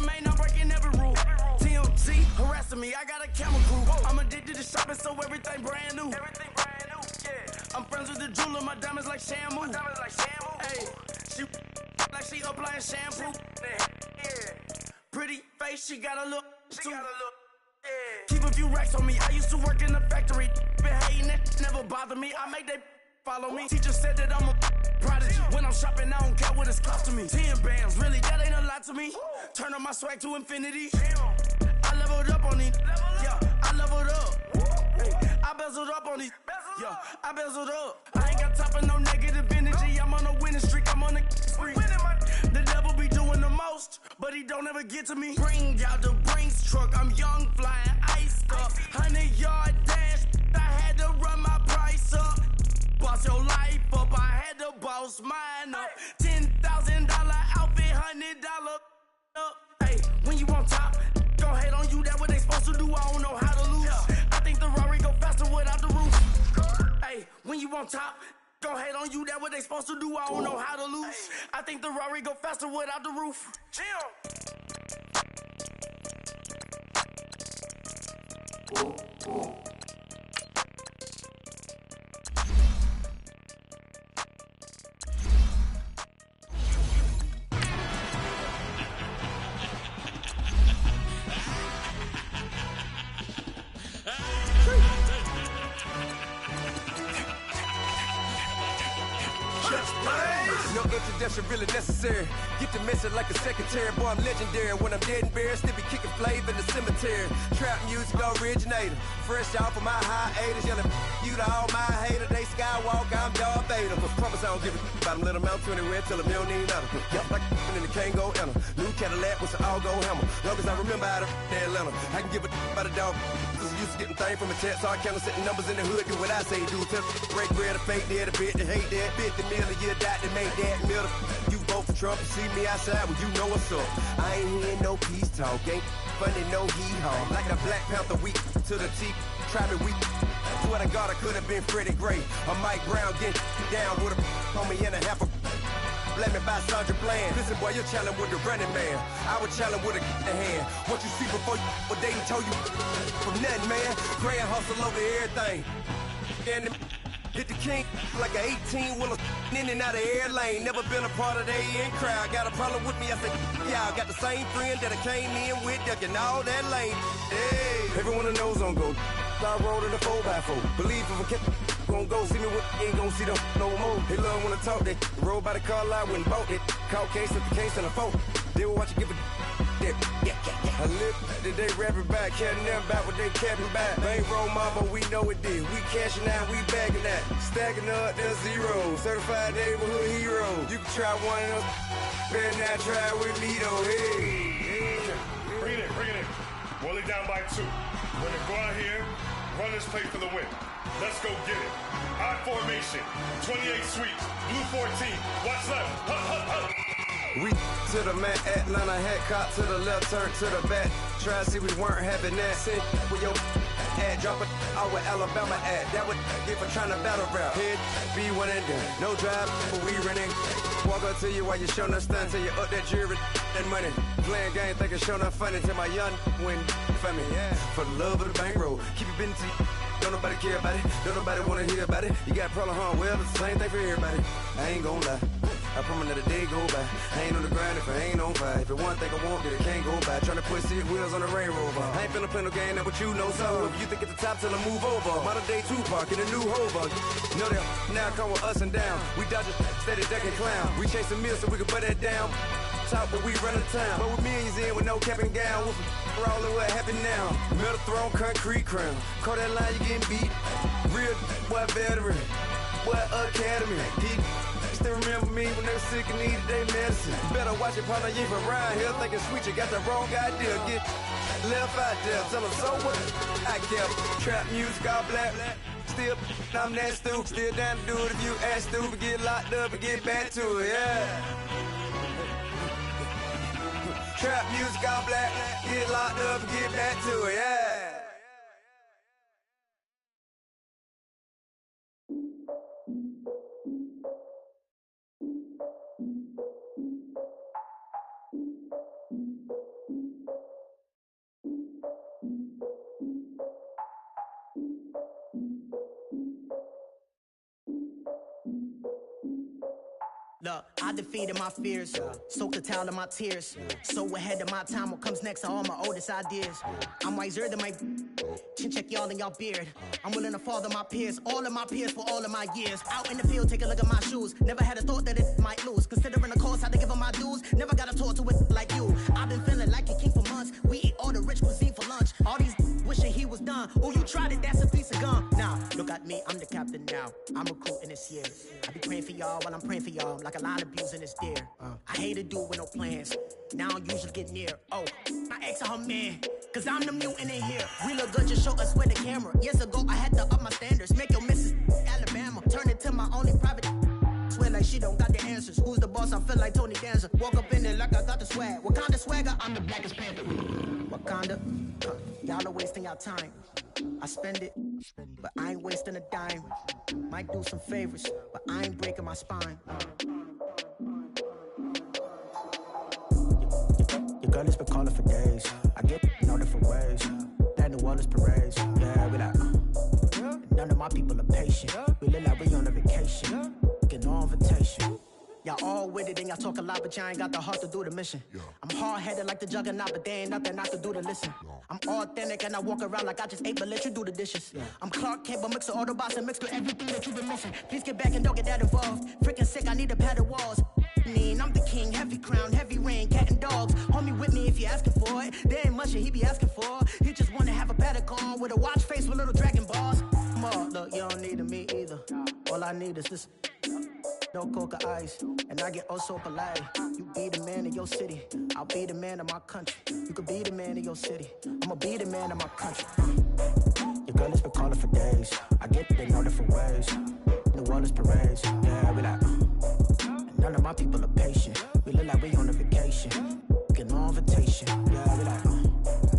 Man, I'm breaking every rule. TMZ harassing me, I got a camera crew. I'm addicted to shopping, so everything brand new. I'm friends with the jeweler, my diamonds like Shamu. Hey, she like she applying shampoo. Pretty face, she got a look. Keep a few racks on me. I used to work in the factory. Been hating it, never bother me. I make they follow me. Teacher said that I'm a prodigy. When I'm shopping, I don't care what it's costing me. 10 bands, really, that ain't a lot to me. Turn up my swag to infinity. I leveled up on these. Yeah, I leveled up. I bezeled up on these. Yeah, I bezeled up. I ain't got time for no negative energy. I'm on a winning streak. I'm on a spree. The devil be doing the most, but he don't ever get to me. Bring out the Brinks truck. I'm young, flying ice up. 100-yard dash. I had to run my price up. Boss your life up. I had to boss mine up. $10,000 outfit, $100 up. Hey, when you on top, go hate on you. That what they supposed to do. I don't know how to lose. I think the Rari go faster without the roof. Hey, when you on top, go hate on you. That what they supposed to do. I don't know how to lose. I think the Rari go faster without the roof. No introduction really necessary. Get the message like a secretary. Boy, I'm legendary. When I'm dead and buried, still be kicking flavor in the cemetery. Trap music originator. Fresh off of my hiatus. Yelling you to all my haters. They skywalk, I'm Darth Vader. But promise I don't give a about them. Let them out 20 red. Tell them you don't need nothing. Yup, like in the Kango enter. New Cadillac with an all-go hammer. Long as I remember out of Atlanta. I can give a about a dog. Cause I'm used to getting things from a text. So I count setting numbers in the hood. Do what I say do. Tell break bread, a fake dead, a bit to hate that. 50 million, you die to make that middle. You vote for Trump, you see me outside, well, you know what's up. I ain't hearing no peace talk, ain't funny, no heat home. Like the Black Panther week to the teeth. Try me weak. Swear to God, I could have been Freddie Gray. Or Mike Brown getting down with a on me and a half a. Let me buy Sandra Bland. Listen, boy, you're challenging with the running man. I was challenging with a hand. What you see before you, what they told you from nothing, man. Grand hustle over everything. And hit the king like an 18-wheeler in and out of air lane. Never been a part of the in crowd. Got a problem with me? I said, yeah, I got the same friend that I came in with, ducking all that lane. Hey, everyone knows on go. I roll in the 4x4. Believe if I kept gon' go see me with ain't gon' see them no more. They love when I talk that. Roll by the car lot when bought it. Call case at the case and a phone. They will watch you give a that. I live today rapping back, caring them back what they capping back. They ain't roll mama, we know it did. We cashing out, we bagging that. Stacking up the zero. Certified neighborhood hero. You can try one of them. Better not try with me though. Hey. Bring it in. Roll it down by 2. We're gonna go out here, run this play for the win. Let's go get it. High formation, 28 sweeps, blue 14. Watch left. Hup. We to the man, Atlanta hat caught to the left, turn to the back. Try to see we weren't having that. Sit with your ad, drop it out with Alabama at. That would get for trying to battle rap. Head, be one and done. No drive, but we running. Walk up to you while you showing us stun till you up that jewelry and money. Playing game, thinking showing up funny till my young win for me. Yeah, for the love of the bankroll. Keep it busy. Don't nobody care about it. Don't nobody wanna hear about it. You got problem, huh? Well, it's the same thing for everybody. I ain't gon' lie. I promise that a day go by. I ain't on the grind if I ain't on fire. If it one thing I want, then it can't go by. Tryna put 6 wheels on the Range Rover. I ain't finna play no game, that what you know. So if you think at the top, tell them move over. Modern day Tupac in a new Hova. Know that now come with us and down. We dodge it, steady ducking clown. We chasing meals so we can put that down. Talk, but we run the town. But with millions in with no cap and gown. We're all in what happened now. Metal throne, concrete crown. Call that line, you getting beat. Real boy veteran. Boy academy. Still remember me when they were sick and needed their medicine. Better watch it, partner, you ain't from around here thinking sweet, you got the wrong idea. Get left out there, tell them so what? I kept trap music all black. Still, I'm that stupid. Still down to do it if you act stupid. Get locked up and get back to it, yeah. Trap music all black. Get locked up and get back to it, yeah. Look, I defeated my fears, soaked the towel in my tears. So ahead of my time, what comes next are all my oldest ideas. I'm wiser than my chin check y'all in y'all beard. I'm willing to father my peers, all of my peers for all of my years. Out in the field, take a look at my shoes. Never had a thought that it might lose. Considering the cost, I had to give them my dues. Never got a talk to it like you. I've been feeling like a king for months. We eat all the rich cuisine for lunch. All these wishing he was done. Oh, you tried it, that's a piece of gum. Now, look at me, I'm the captain now. I'm recruiting this year. I be praying for y'all while I'm praying for y'all. Like a line abusing this deer. I hate a dude with no plans. Now I usually get near. Oh, my ex her man. Cause I'm the mutant in here. We look good, just show us where the camera. Years ago, I had to up my standards. Make your missus Alabama. Turn it to my only private. Swear like she don't got the answers. Who's the boss? I feel like Tony Danza. Walk up in it like I got the swag. Wakanda swagger, I'm the blackest panther. Wakanda, y'all are wasting your time. I spend it, but I ain't wasting a dime. Might do some favors, but I ain't breaking my spine. Your girl has been calling for days. I get in all different ways. That New Orleans parades. Yeah, we like. None of my people are patient. We look like we on a vacation. Get no invitation. Y'all all with it and y'all talk a lot, but y'all ain't got the heart to do the mission. I'm hard-headed like the juggernaut, but there ain't nothing I can do to listen. I'm authentic and I walk around like I just ate, but let you do the dishes. I'm Clark Kent, but mix the Autobots and mix with everything that you've been missing. Please get back and don't get that involved. Freaking sick, I need a pad of walls. I'm the king, heavy crown, heavy rain, cat and dogs. Homie with me if you're asking for it. There ain't much that he be asking for. He just wanna have a paddock on with a watch face with little dragon balls. Look, you don't need me either. All I need is this. No coca ice, and I get oh so polite. You be the man of your city, I'll be the man of my country. You could be the man of your city, I'ma be the man of my country. Your girl has been calling for days. I get it in all different ways. New Orleans parades, yeah, we like. None of my people are patient. We look like we on a vacation. Get no invitation, yeah, we like.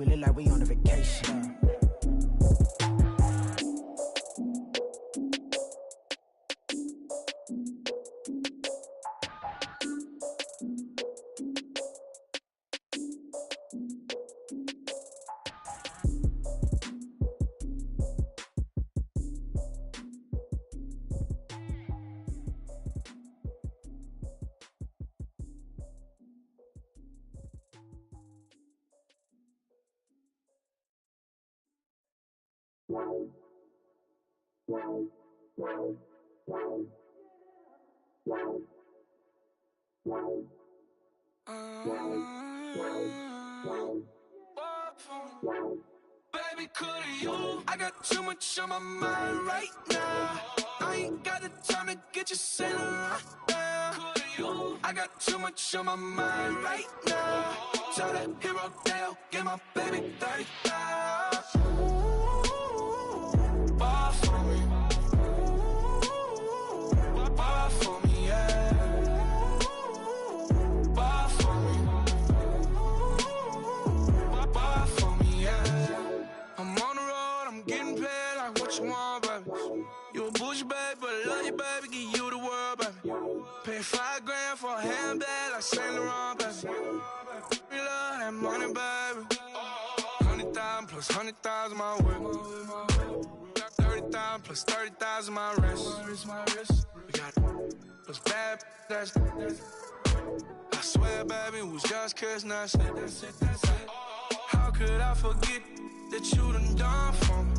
We look like we on a vacation. Baby, could you? I got too much on my mind right now. I ain't got the time to get you sailing right now. Could you? I got too much on my mind right now. Tell that hero Dale, get my baby 35. Ball for me. Ball for me, yeah. Ball for me. Ball for me, yeah. I'm on the road, I'm getting paid like what you want, baby. You a bougie, baby, but I love you, baby. Give you the world, baby. Pay $5 grand for a handbag like Saint Laurent, baby. We love that money, baby. 100,000 plus 100,000 my whip. 30,000 plus 30,000 my wrist. We got those bad, that's I swear, baby, it was just kiss, that's it. How could I forget that you done for me?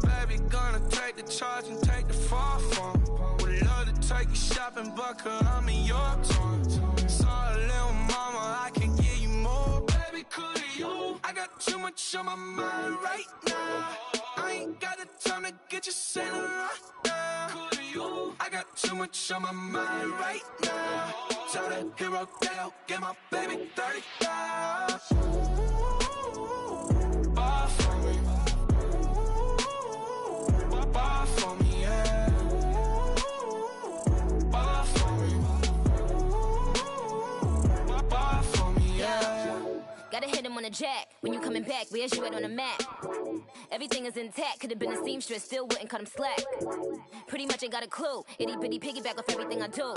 Baby, gonna take the charge and take the fall for me. Would love to take you shopping, but I'm in your town. Sorry, little mama, I can give you more. Baby, could you? I got too much on my mind right now. I ain't got the time to get you sailing right now. Could you? I got too much on my mind right now. Tell that hero Dale, get my baby 35. Ball for me. Ball for me, yeah. Ball for me. Ball for me, yeah. Gotta hit him on the jack. When you coming back, where's you at on the map? Everything is intact. Could've been a seamstress, still wouldn't cut him slack. Pretty much ain't got a clue. Itty bitty piggyback off everything I do.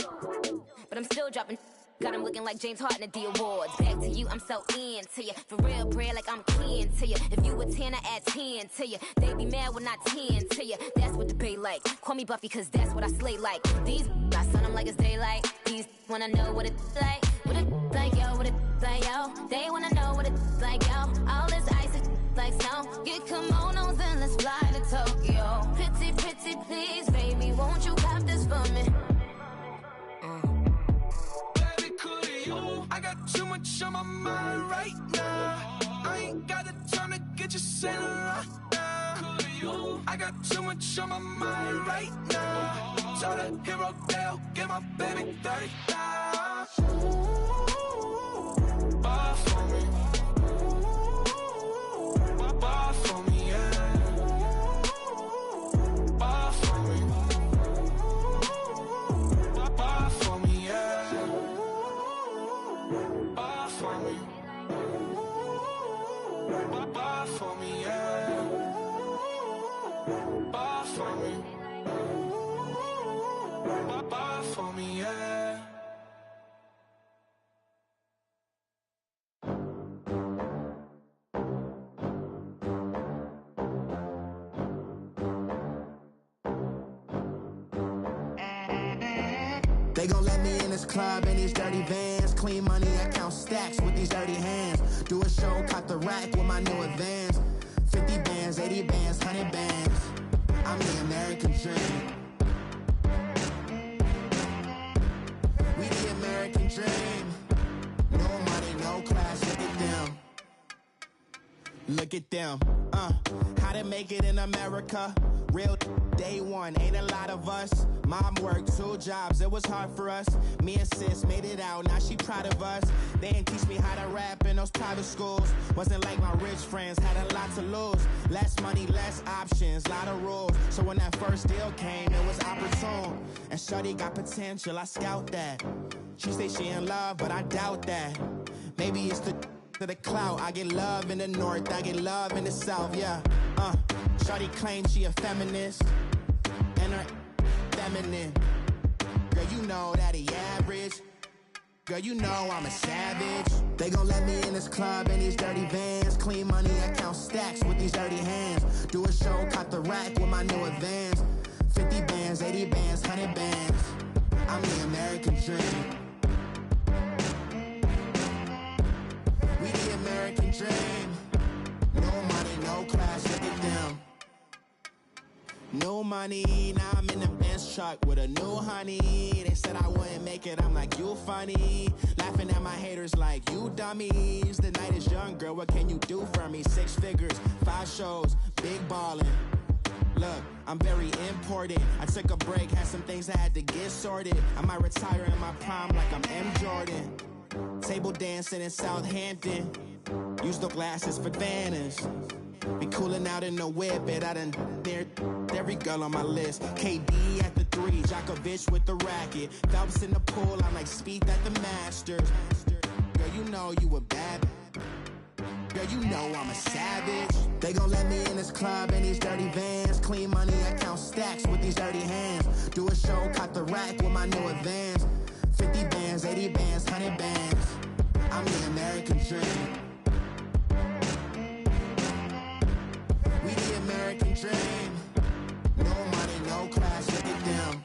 But I'm still dropping. Got him looking like James Harden at the awards. Back to you, I'm so into you. For real, bread, like I'm keen to you. If you a 10, I add 10 to you. They be mad when I 10 to you. That's what the bay like. Call me Buffy, cause that's what I slay like. These, I son them like it's daylight. These wanna know what it's like. What it like, yo, what it like, yo. They wanna know what it's like, yo. All this ice is like snow. Get kimonos and let's fly to Tokyo. Pretty, pretty, please, baby, won't you cop this for me? I got too much on my mind right now. I ain't got the time to get you sailing right now. Could you? I got too much on my mind right now. Tell that hero Dale, get my baby 35. Ball for me. Ball for me, yeah. Ball for me. Ball for me, yeah. Ball for me. Ball for me, yeah. Ball for me. Ball for me, yeah. They gon' let me in this club in these dirty vans. Clean money, I count stacks with these dirty hands. Do a show, caught the rack with my new advance. 50 bands, 80 bands, 100 bands. I'm the American dream. We the American dream. No money, no class, look at them. Look at them, how to make it in America. Real day one, ain't a lot of us. Mom worked 2 jobs, it was hard for us. Me and sis made it out, now she proud of us. They didn't teach me how to rap in those private schools. Wasn't like my rich friends, had a lot to lose. Less money, less options, lot of rules. So when that first deal came, it was opportune. And shorty got potential, I scout that. She say she in love, but I doubt that. Maybe it's the To the clout, I get love in the north, I get love in the south, yeah. Shawty claims she a feminist, and her feminine. Girl, you know that he average. Girl, you know I'm a savage. They gon' let me in this club in these dirty vans. Clean money, I count stacks with these dirty hands. Do a show, caught the rack with my new advance. 50 bands, 80 bands, 100 bands. I'm the American dream. We the American dream. No money, no class, look at them. No money, now I'm in the Benz truck with a new honey. They said I wouldn't make it, I'm like, you funny. Laughing at my haters like, you dummies. The night is young, girl, what can you do for me? 6 figures, 5 shows, big ballin'. Look, I'm very important. I took a break, had some things I had to get sorted. I might retire in my prime like I'm M. Jordan. Table dancing in Southampton. Use the glasses for Vannas. Be cooling out in the whip, and I done near every girl on my list. KD at the 3, Djokovic with the racket. Phelps in the pool, I'm like Speed at the Masters. Girl, you know you a bad. Girl, you know I'm a savage. They gon' let me in this club in these dirty vans. Clean money, I count stacks with these dirty hands. Do a show, caught the rack with my new advance. 50 bands, 80 bands, 100 bands. I'm the American dream. We the American dream. No money, no class, look at them.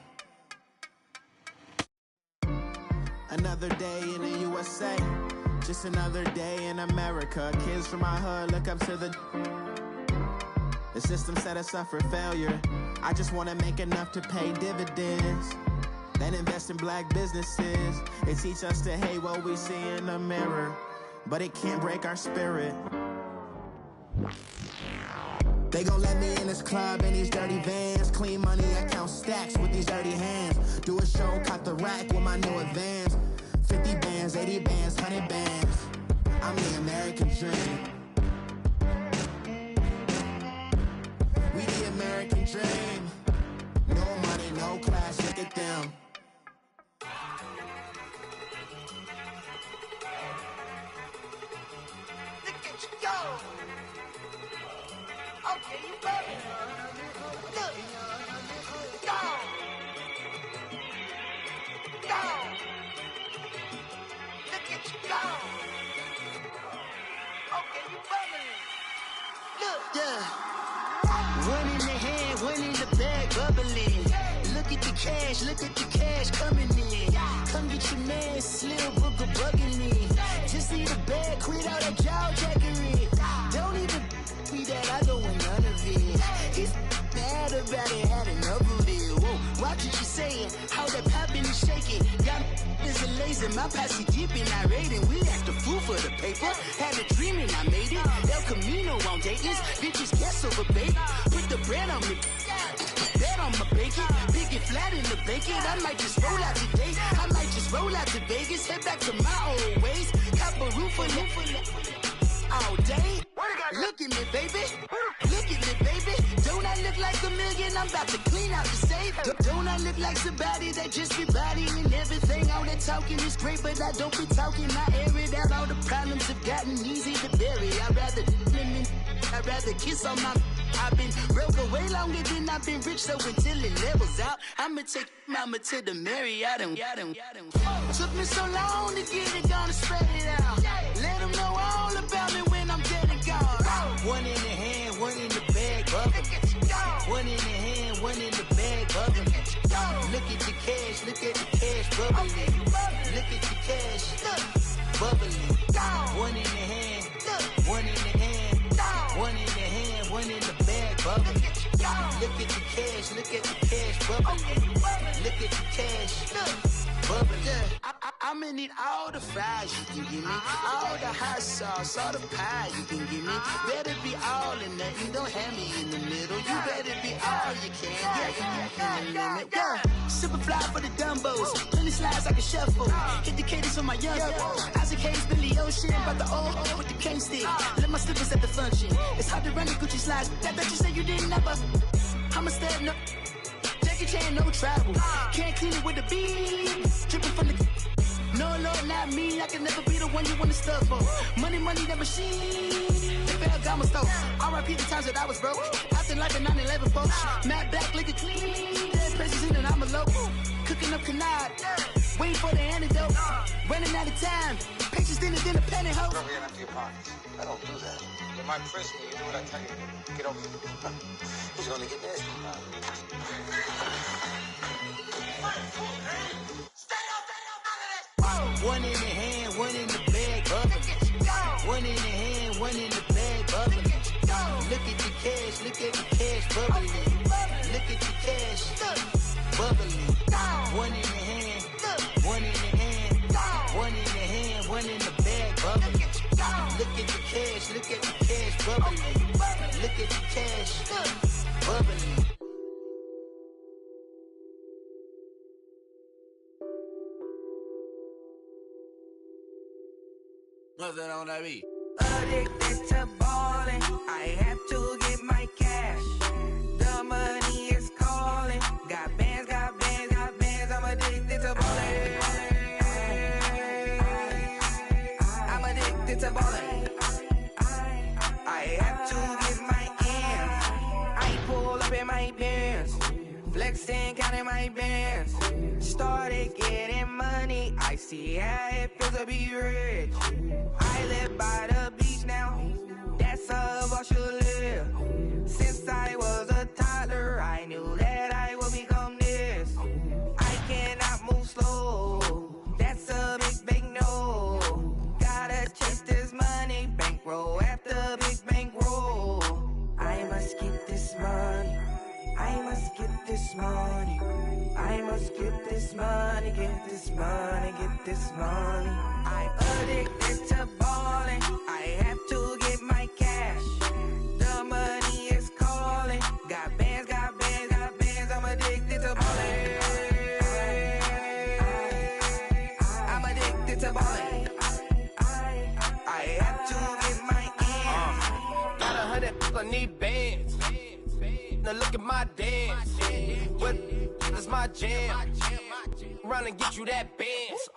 Another day in the USA. Just another day in America. Kids from my hood look up to the system set us up for failure. I just wanna make enough to pay dividends. Then invest in black businesses. They teach us to hate what we see in the mirror, but it can't break our spirit. They gon' let me in this club in these dirty vans. Clean money, I count stacks with these dirty hands. Do a show, caught the rack with my new advance. 50 bands, 80 bands, 100 bands. I'm the American dream. We the American dream. No money, no class, look at them. Look at you go. Okay, you better. Look. Go. Go. Look at you go. Okay, you bubbling. Look, yeah. One in the hand, one in the bag, bubbling. Look at the cash coming in. Come get your man, Slim Booker bugging me. Just need a bag, quit all that jaw jackery. Don't even be that, I don't want none of it. It's bad about it, had enough of it. Whoa, watch what you saying, how that poppin' and shaking. Got is a lazy, my posse deep and I raiding. We act a fool for the paper. Had a dream and I made it. El Camino on Dayton's, bitches guess over baby. Put the bread on me, bet on my bacon. Big and flat in the blanket. I might just roll out today. I might just roll out to Vegas. Head back to my old ways. Cop a roof for all day. Look at me, baby. Look at me, baby. Don't I look like $1 million? I'm about to clean out the safe. Don't I look like somebody that just be bodying everything? All that talking is great, but I don't be talking. I air it out. All the problems have gotten easy to bury. I'd rather kiss on my. I've been broke way longer than I've been rich, so until it levels out, I'ma take mama to the Marriott and took me so long to get it, gonna spread it out. Let them know all about me when I'm dead and gone. One in the hand, one in the bag, bubbling. One in the hand, one in the bag, bubbling. Look at the cash, bubbling. Look at the cash, bubbling. One in the hand, one in the hand, one in the hand, one in the bag, bubbling. Look at the cash, bubbling. Look at the cash, bubbling. I'ma need all the fries you can give me, all the hot sauce, all the pie you can give me. Better be all in nothing, don't have me in the middle. You better be all you can. Yeah. Super fly for the Dumbos, plenty slides I can shuffle. Hit the cadence on my young. Isaac Hayes, Billy Ocean, about the old with the cane stick. Let my slippers at the function. It's hard to run the Gucci slides. That you say you didn't never. I'm a stud, no. Jackie Chan, no travel. Can't clean it with the beat. Dripping from the. No, Lord, not me. I can never be the one you want to stuff for. Money, that machine. They fell down my store. R.I.P. the times that I was broke. Acting like a 9/11 folks. Matte black, liquor clean. Dead presses in and I'm a local. Cooking up canard. Waiting for the antidote. Running out of time. Patience thinner than a penny hoe. Don't get empty your pockets. I don't do that. You might press me. You do what I tell you. Get over here. Who's gonna get this? One in the hand, one in the bag, bubbling. One in the hand, one in the bag, bubbling. Look at the cash, bubbling. Look at the cash, bubbling. One in the hand, one in the hand, one in the hand, one in the bag, bubbling. Look at the cash, bubbling. Look at the cash, bubbling. Nothing on that beat. Addicted to ballin', I have to get my cash. The money is calling. Got bands, got bands, got bands. I'm addicted to ballin'. I'm addicted to ballin'. I have to get my ends. I pull up in my pants, flexing, counting my bands. Started getting money. I see how it feels to be rich. I live by the beach now. That's how I should live. Since I was a toddler, I knew that I would become this. I cannot move slow. That's a big no. Gotta chase this money, bankroll after big bankroll. I must get this money. I must get this money. I must get this money, get this money, get this money. I'm addicted to ballin'. I have to get my cash. The money is calling. Got bands, got bands, got bands. I'm addicted to ballin'. I'm addicted to ballin'. I have to get my ends. Got 100, I need bands. Now look at my dance. What is my jam? Run and get you that bands.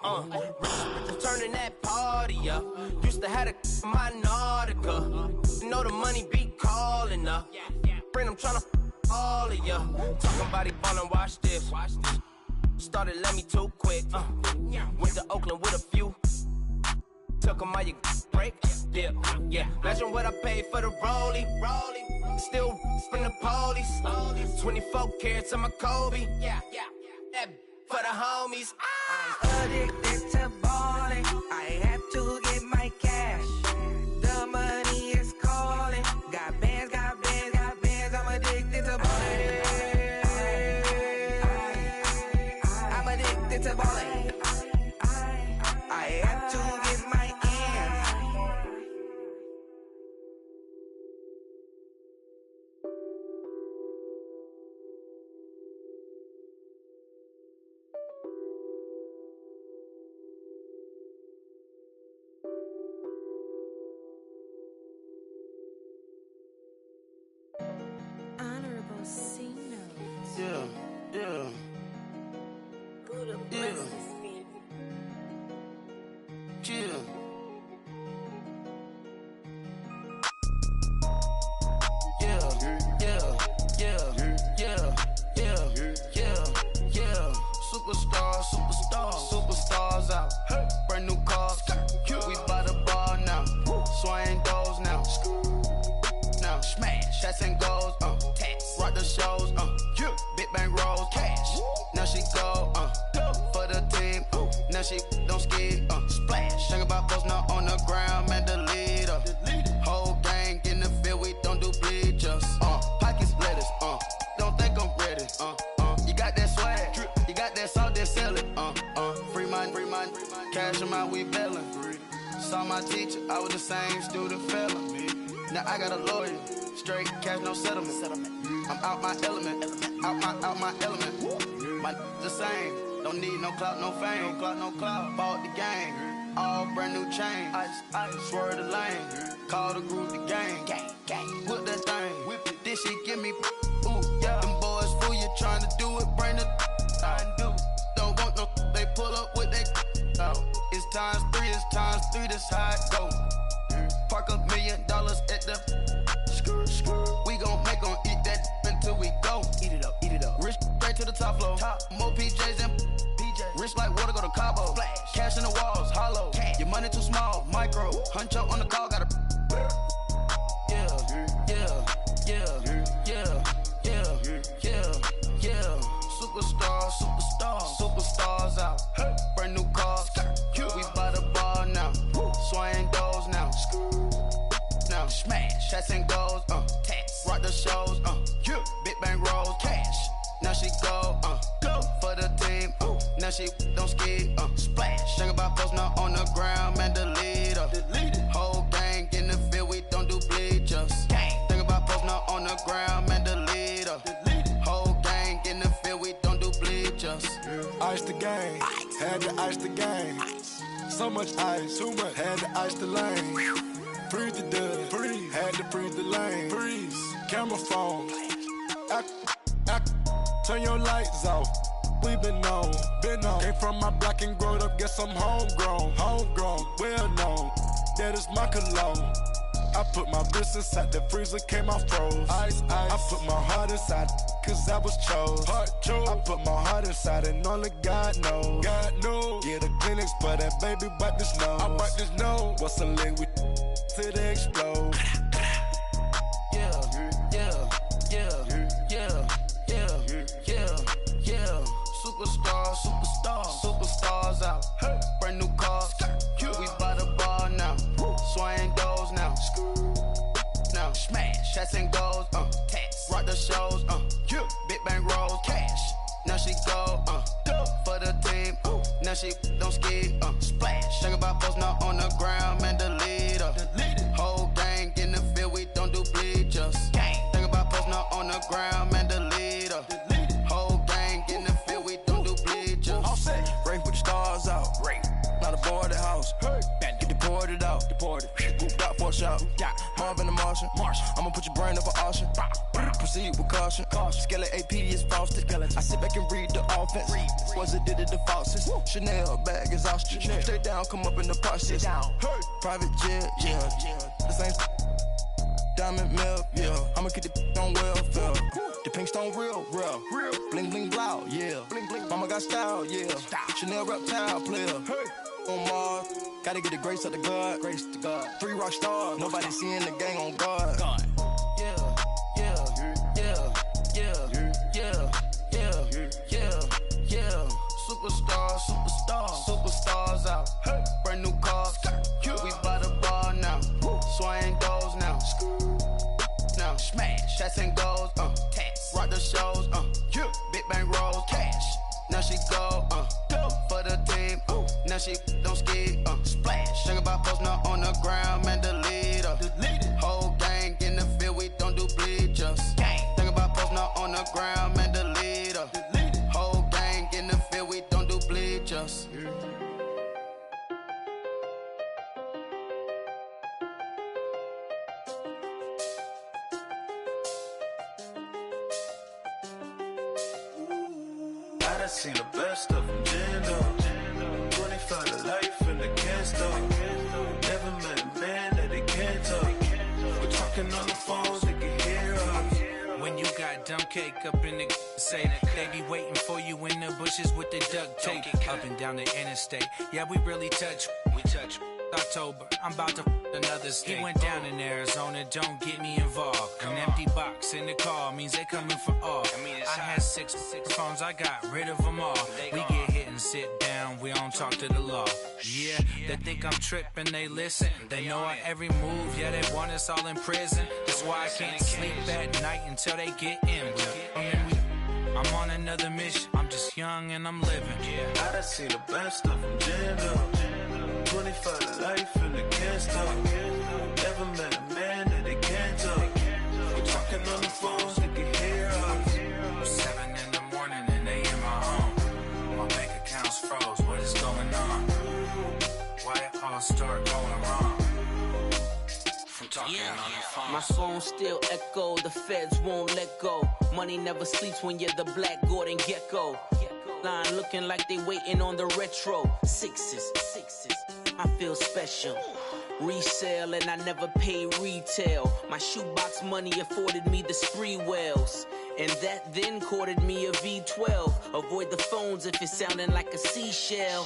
Turning that party up. Used to have a my Nautica. Know the money be calling up. Bring them tryna all of ya. Talking about it ballin', watch this. Started let me too quick. Went to Oakland with a few. Took 'em all you break. Yeah. Imagine what I paid for the rollie. Still from the police. 24 carats on my Kobe. Yeah. That for the homies. I'm addicted to ballin'. I have to get my cash. The money is calling. Got bands, got bands, got bands. I'm addicted to ballin'. I'm addicted to ballin'. I have to get my ends. Honorable C notes. Yeah. Buddha blesses me. Chill. Superstars out. Brand new cars. We by the bar now. Swaying doors now. Now smash. Shots and goals. Rock the shows. Big bang rolls. Cash. Now she go. For the team. Now she don't ski. Splash. Think about posting up on the ground. Man, the leader. Whole gang in the field. We don't do bleachers. Pockets lettuce. Don't think I'm ready. You got that swag. You got that salt, then sell it. Free mind. Cash them out, we bailin'. Saw my teacher, I was the same student felon. Now I got a lawyer, straight cash, no settlement. I'm out my element, out my element. My the same, don't need no clout, no fame. No clout. Bought the game, all brand new chain. Ice, swerve the lane, call the group the gang. Whip that thing, whip it. This shit give me, ooh, yeah. Them boys fool you trying to do it, bring the I do. Don't want no, they pull up with they out. times 3 is times 3, that's how it go. Park $1 million at the we gon' make 'em eat that until we go. Eat it up, eat it up. Rich straight to the top floor. More PJs than PJs. Rich like water, go to Cabo. Splash. Cash in the walls, hollow. Cash. Your money too small, micro. Hunch up on the call, gotta. Yeah, yeah, yeah, yeah, yeah, yeah, yeah. Superstars out. Hey. Brand new cars. We by the bar now. Swaying doors now. Now smash, shots and goals, tax, rock the shows, big bang rolls, cash. Now she go for the team, now she don't ski, splash. Think about posting up on the ground, man, delete her. Whole gang in the field, we don't do bleachers. Think about posting up on the ground, man, delete her. Whole gang in the field, we don't do bleachers. Ice the game, had to ice the game. So much ice, too much, had to ice the lane. Freeze the dub, freeze, had to freeze the lane. Freeze, camera phone. Turn your lights off. We been on. Came from my block and growed up, guess I'm homegrown, well known. That is my cologne. I put my wrist inside the freezer, came out froze. Ice. I put my heart inside, cause I was chose. I put my heart inside and only God knows. Yeah, the clinics for that baby, wipe this nose. I wipe this nose. What's a lick with till they explode? Yeah. Superstars out. Hey. Brand new cars. We by the bar now. Swaying doors now. Now smash, shots and goals. Tax, rock the shows. Big bang rolls, cash. Now she go for the team. Now she don't ski. Splash. Think about posting up on the ground, man, delete her. Whole gang in the field, we don't do bleachers. Think about posting up on the ground, man, delete her. Whole gang in the field, we don't do bleachers. All set. Rain with the stars out. Not a boarded house. Get deported out. Booped out for a shot. Marvin the Martian. I'ma put your brain up for auction. Proceed with caution. Skeleton AP is frosted. I sit back and read the offense. Was it did it the faucets? Chanel bag is ostrich. Stay down, come up in the process. Private jet, yeah. The same diamond milk, yeah. I'ma keep the on welfare. The pink stone real. Bling bling blow, yeah. Mama got style, yeah. Chanel reptile player. On Mars, gotta get the grace of the God. 3 rock stars, nobody seeing the gang on guard. Yeah. Superstars out. Hey. Brand new cars. We by the bar now. Swaying doors now. Now smash, shots and goals. Tax, rock the shows. Big bang rolls, cash. Now she go for the team. Now she don't ski. Splash. Think about posting up on the ground, man, delete her. Whole gang in the field, we don't do bleachers. Think about posting up on the ground, man, delete her. Whole gang in the field, we don't do bleachers. I done seen the best of them, Jando. 25 to life in the can't stop. Never met a man that they can't talk. We're talking on the phones, they can hear us. When you got dumb cake up in the say they be waiting for you in the bushes with the duct tape. Up and down the interstate, yeah, we really touch. October, I'm about to another state. He went down in Arizona, don't get me involved. An empty box in the car means they coming for all. I had six phones, I got rid of them all. We get hit and sit down, we don't talk to the law. Yeah, they think I'm tripping, they listen. They know our every move, yeah, they want us all in prison. That's why I can't sleep at night until they get in. I'm on another mission, I'm just young and I'm living. I done seen the best of them, Jando. 25 to life and they can't stop. Never met a man that they can't talk. We're talking on the phones, they can hear us. 7 in the morning and they in my home. My bank account's froze, what is going on? Why it all start going wrong? From talking on the phone. My phone still echo, the feds won't let go. Money never sleeps when you're the Black Gordon Gecko. Line looking like they waiting on the retro. Sixes. I feel special. Resale and I never paid retail. My shoebox money afforded me the spree wells. And that then courted me a V12. Avoid the phones if it's sounding like a seashell.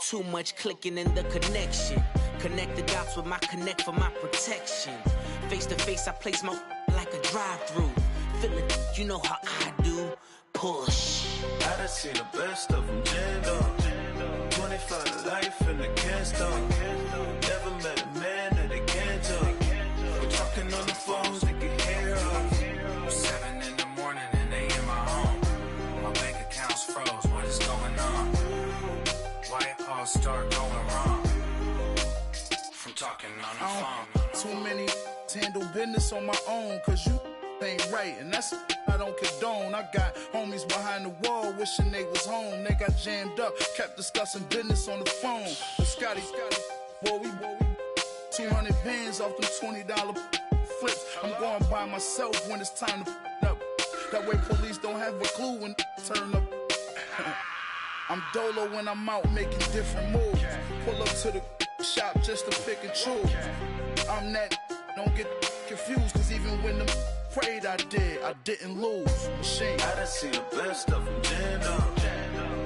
Too much clicking in the connection. Connect the dots with my connect for my protection. Face to face, I place my like a drive-through. Feeling, you know how I do. Push. I done seen the best of them jammed up. 25 to life and they can't stop. Never met a man that they can't talk. We're talking on the phones, they can hear us. 7 in the morning and they in my home. My bank account's froze, what is going on? Why it all start going wrong? From talking on the phone. Too many handle business on my own, cause you ain't right, and that's I don't condone. I got homies behind the wall wishing they was home. They got jammed up, kept discussing business on the phone. But Scotty, boy, we 200 bands off them $20 flips. I'm going by myself when it's time to up. That way police don't have a clue when turn up. I'm dolo when I'm out making different moves. Pull up to the shop just to pick and choose. I'm that, don't get confused, cause even when the prayed I didn't lose. Machine. I done seen the best of them jammed up.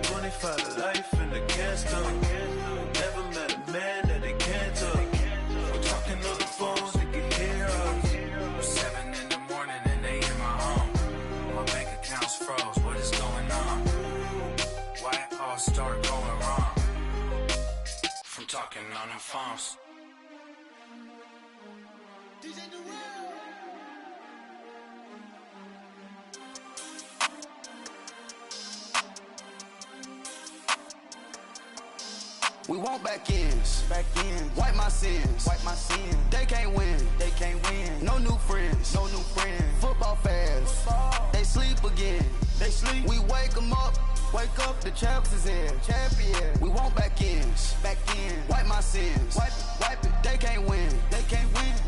25 to life and they can't stop. Never met a man that they can't talk. We're talking on the phones, they can hear us. 7 in the morning and they in my home. My bank account's froze, what is going on? Why it all start going wrong? From talking on the phones. We want back ends. Wipe my sins. They can't win. No new friends. Football fans. They sleep again. We wake them up. Wake up, the champs is in. Champion. We want back ends. Wipe my sins. Wipe it. They can't win.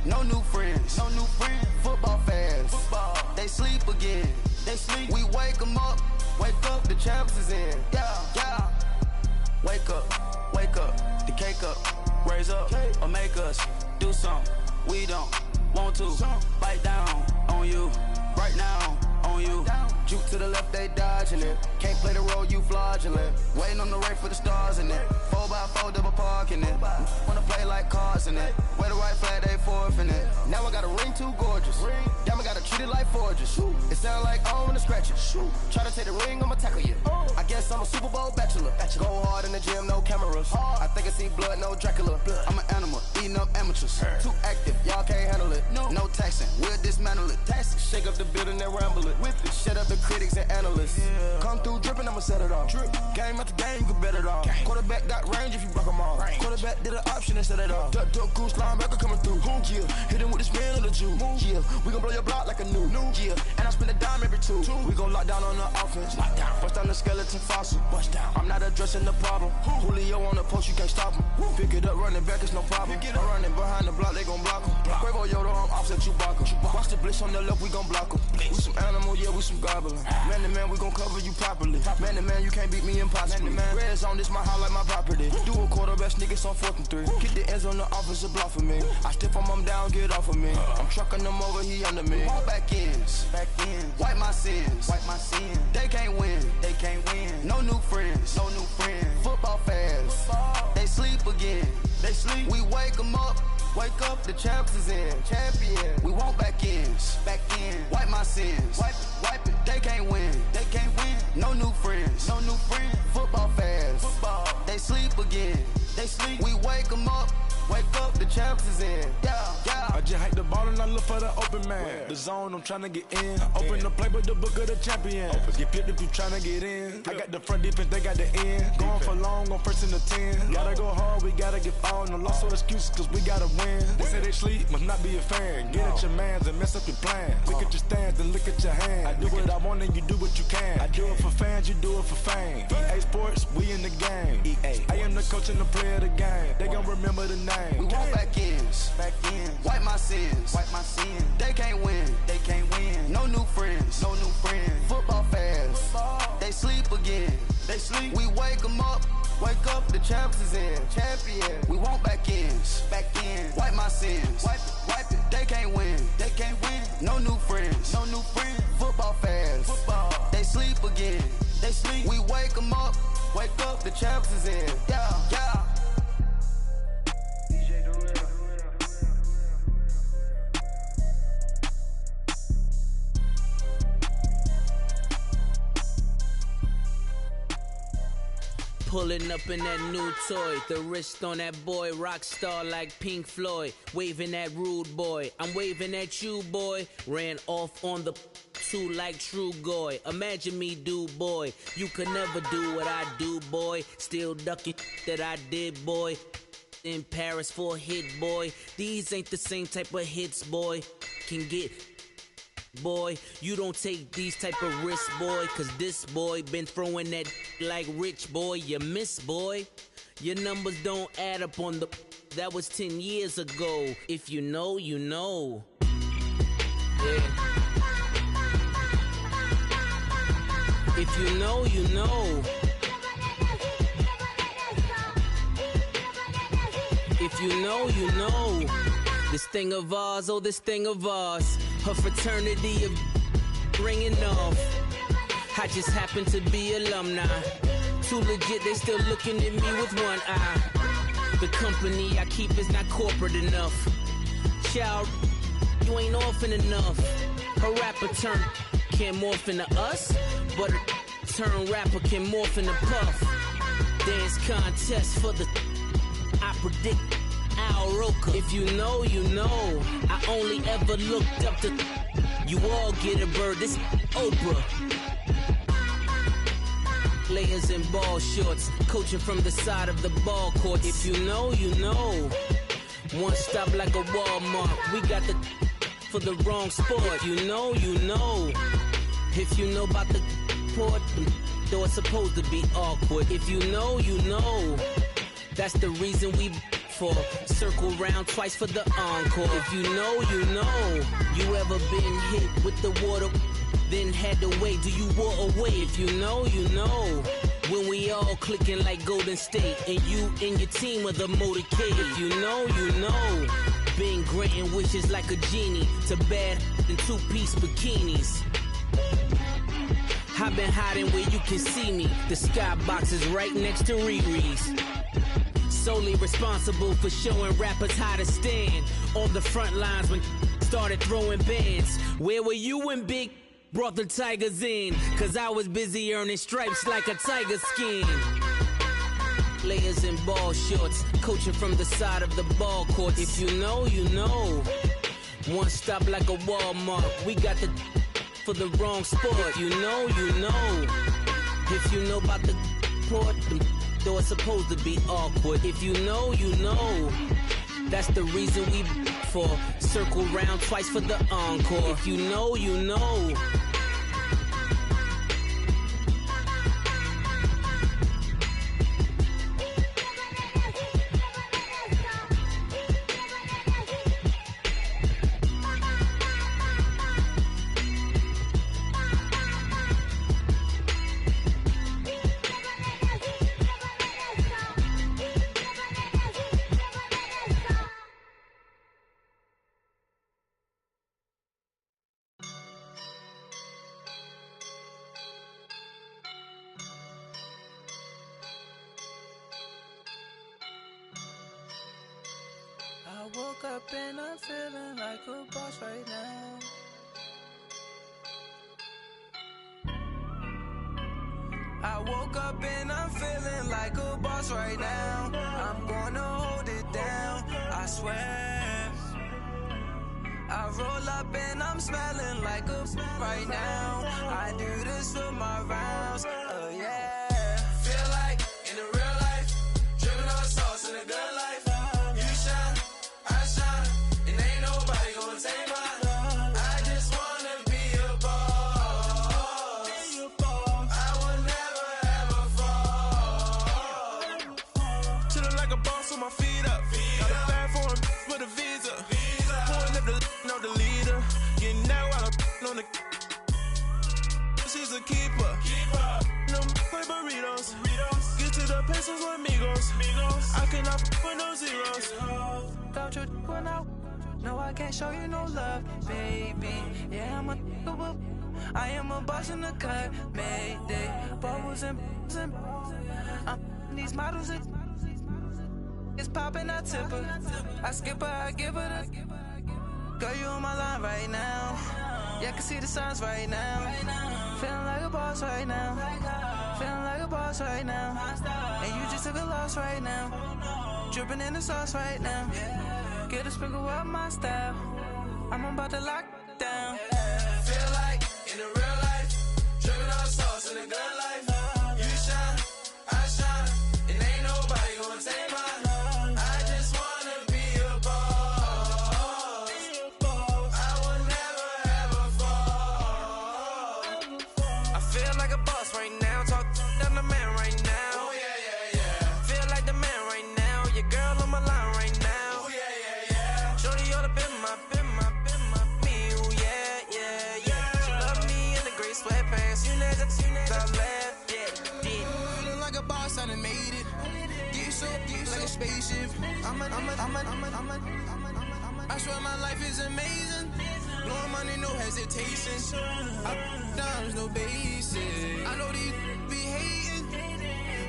No new friends. Football fans. They sleep again. We wake them up. Wake up, the champs is in. Yeah. Wake up, the cake up, raise up, or make us do something we don't want to. Bite down on you, right now on you. Juke to the left, they dodging it. Can't play the role, you fraudulent. Waiting on the race for the stars in it. 4x4 double parking it. Wanna play like cars in it. Wear the right flag, they forfeiting it. Now I got a ring too gorgeous. Damn, I gotta treat it like forges. It sound like I don't wanna scratch it. Try to take the ring, I'ma tackle you. I guess I'm a Super Bowl bachelor. Go hard in the gym, no cameras. I think I see blood, no Dracula. I'm an animal, eating up amateurs. Too active, y'all can't handle it. No taxing, we'll dismantle it. Shake up the building and ramble it. Shut up the critics and analysts. Come through dripping, I'ma set it off. Game after game, you can bet it off. Quarterback got range if you block them off. Quarterback did an option and set it off. Duck goose linebacker coming through. Yeah, hit him with the spin on the Jew. Yeah, we gon' blow your block like a new. Yeah, and I spend a dime every two. We gon' lock down on the offense. Bust down the skeleton fossil. I'm not addressing the problem. Julio on the post, you can't stop him. Pick it up, running back, it's no problem. I'm running behind the block, they gon' block him. Quavo Yoda, I'm offset Chewbacca. Watch the blitz on the left, we gon' block him. We some animal, yeah, we some goblin. Man to man, we gon' cover you properly. Man to man, you can't beat me impossibly. Red zone, this my highlight, my property. Do a quarterback, niggas on 4th and 3. Get the ends on the offensive block for me. I step on him down, get off of me. I'm trucking them over, he under me. Walk back ends. Wipe my sins. They can't win. No new friends. Football fans. They sleep again. We wake them up. Wake up, the champs is in. Champion. We want back ends. Wipe my sins. Wipe it. They can't win. No new friends. Football fans. They sleep again. We wake them up. Wake up, the champs is in. Yeah. I just hike the ball and I look for the open man. The zone, I'm tryna get in. Open the play, but the book of the champion. Get picked if you tryna get in. I got the front defense, they got the end. Going for long, on 1st and the 10. Gotta go hard, we gotta get all. No loss or excuses, cause we gotta win. They say they sleep, must not be a fan. Get at your mans and mess up your plans. Look at your stands and look at your hands. I do what I want and you do what you can. I do it for fans, you do it for fame. EA Sports, we in the game. I am the coach and the player of the game. They gon' remember the name. We want back ends. Wipe my sins. They can't win. No new friends. Football fans. They sleep again. They sleep, we wake them up. Wake up, the champs is in. Champion, we want back ends. Back in, wipe my sins. Wipe it, they can't win. They can't win. No new friends. No new friends. Football fans. Football. They sleep again. They sleep, we wake them up. Wake up, the champs is in. Yeah, yeah. Pulling up in that new toy, the wrist on that boy, rock star like Pink Floyd, waving at rude boy, I'm waving at you boy, ran off on the two like True Goy, imagine me do boy, you could never do what I do boy, still ducking that I did boy, in Paris for a hit boy, these ain't the same type of hits boy, can get boy, you don't take these type of risks, boy, cause this boy been throwing that like rich boy, you miss, boy. Your numbers don't add up on the, that was 10 years ago. If you know, you know. Yeah. If you know, you know. If you know, you know. This thing of ours, oh, this thing of ours. Her fraternity of ringing off. I just happen to be alumni. Too legit, they still looking at me with one eye. The company I keep is not corporate enough. Child, you ain't orphan enough. Her rapper turn can't morph into us, but her turn rapper can morph into Puff. Dance contest for the, I predict Al Roker. If you know, you know. I only ever looked up to, you all get a bird, this Oprah. Players in ball shorts, coaching from the side of the ball court. If you know, you know. One stop like a Walmart. We got the for the wrong sport. If you know, you know. If you know about the port, though it's supposed to be awkward. If you know, you know. That's the reason we for circle round twice for the encore. If you know, you know. You ever been hit with the water? Then had to wait, do you walk away? If you know, you know. When we all clicking like Golden State, and you and your team are the motorcade. If you know, you know. Been granting wishes like a genie to bad in two-piece bikinis. I've been hiding where you can see me. The skybox is right next to Riri's. Solely responsible for showing rappers how to stand on the front lines when started throwing bands. Where were you when Big brought the Tigers in? Cause I was busy earning stripes like a tiger skin. Players in ball shorts, coaching from the side of the ball court. If you know, you know. One stop like a Walmart. We got the for the wrong sport. You know, you know. If you know about the port, though it's supposed to be awkward. If you know, you know. That's the reason we for circle round twice for the encore. If you know, you know. I woke up and I'm feeling like a boss right now. I woke up and I'm feeling like a boss right now. I'm gonna hold it down, I swear. I roll up and I'm smelling like a right now. I do this for my rounds, oh yeah. Feel like in the real life, dripping on sauce in a good life. You shine, I shine, and ain't nobody gonna take mine. I just wanna be a boss. I will never ever fall. Chillin' like a boss with my feet up. Got a bag for him with a visa. Pulling up the know the leader. Getting that while I'm on the. She's a keeper. hoes. Don't you when I no, I can't show you no love, baby. Yeah, I'm a whoop. I am a boss in the cut, Mayday. Bubbles and I'm these models. It's popping, I tip her. I skip her, I give her the. Girl, you on my line right now. Yeah, I can see the signs right now. Feeling like a boss right now. Feeling like a boss right now. And you just took a loss right now. Dripping in the sauce right now. Get a sprinkle up my style. I'm about to lock down. Feel like in the real life, dripping on sauce in the good life. You shine, I shine, and ain't nobody gonna take mine. I just wanna be a boss. I will never ever fall. I feel like a boss right now. Talk to the man right now. Oh yeah. Feel like the man right now. Your girl on my line right now. Oh yeah. Shorty oughta been my me. Ooh yeah. She love me in the gray sweatpants. You never I left. Yeah. Feeling like a boss, I done made it. Get so like a spaceship. I swear my life is amazing. Blowing money, no hesitation. Up, downs, no basic. I know these be hating,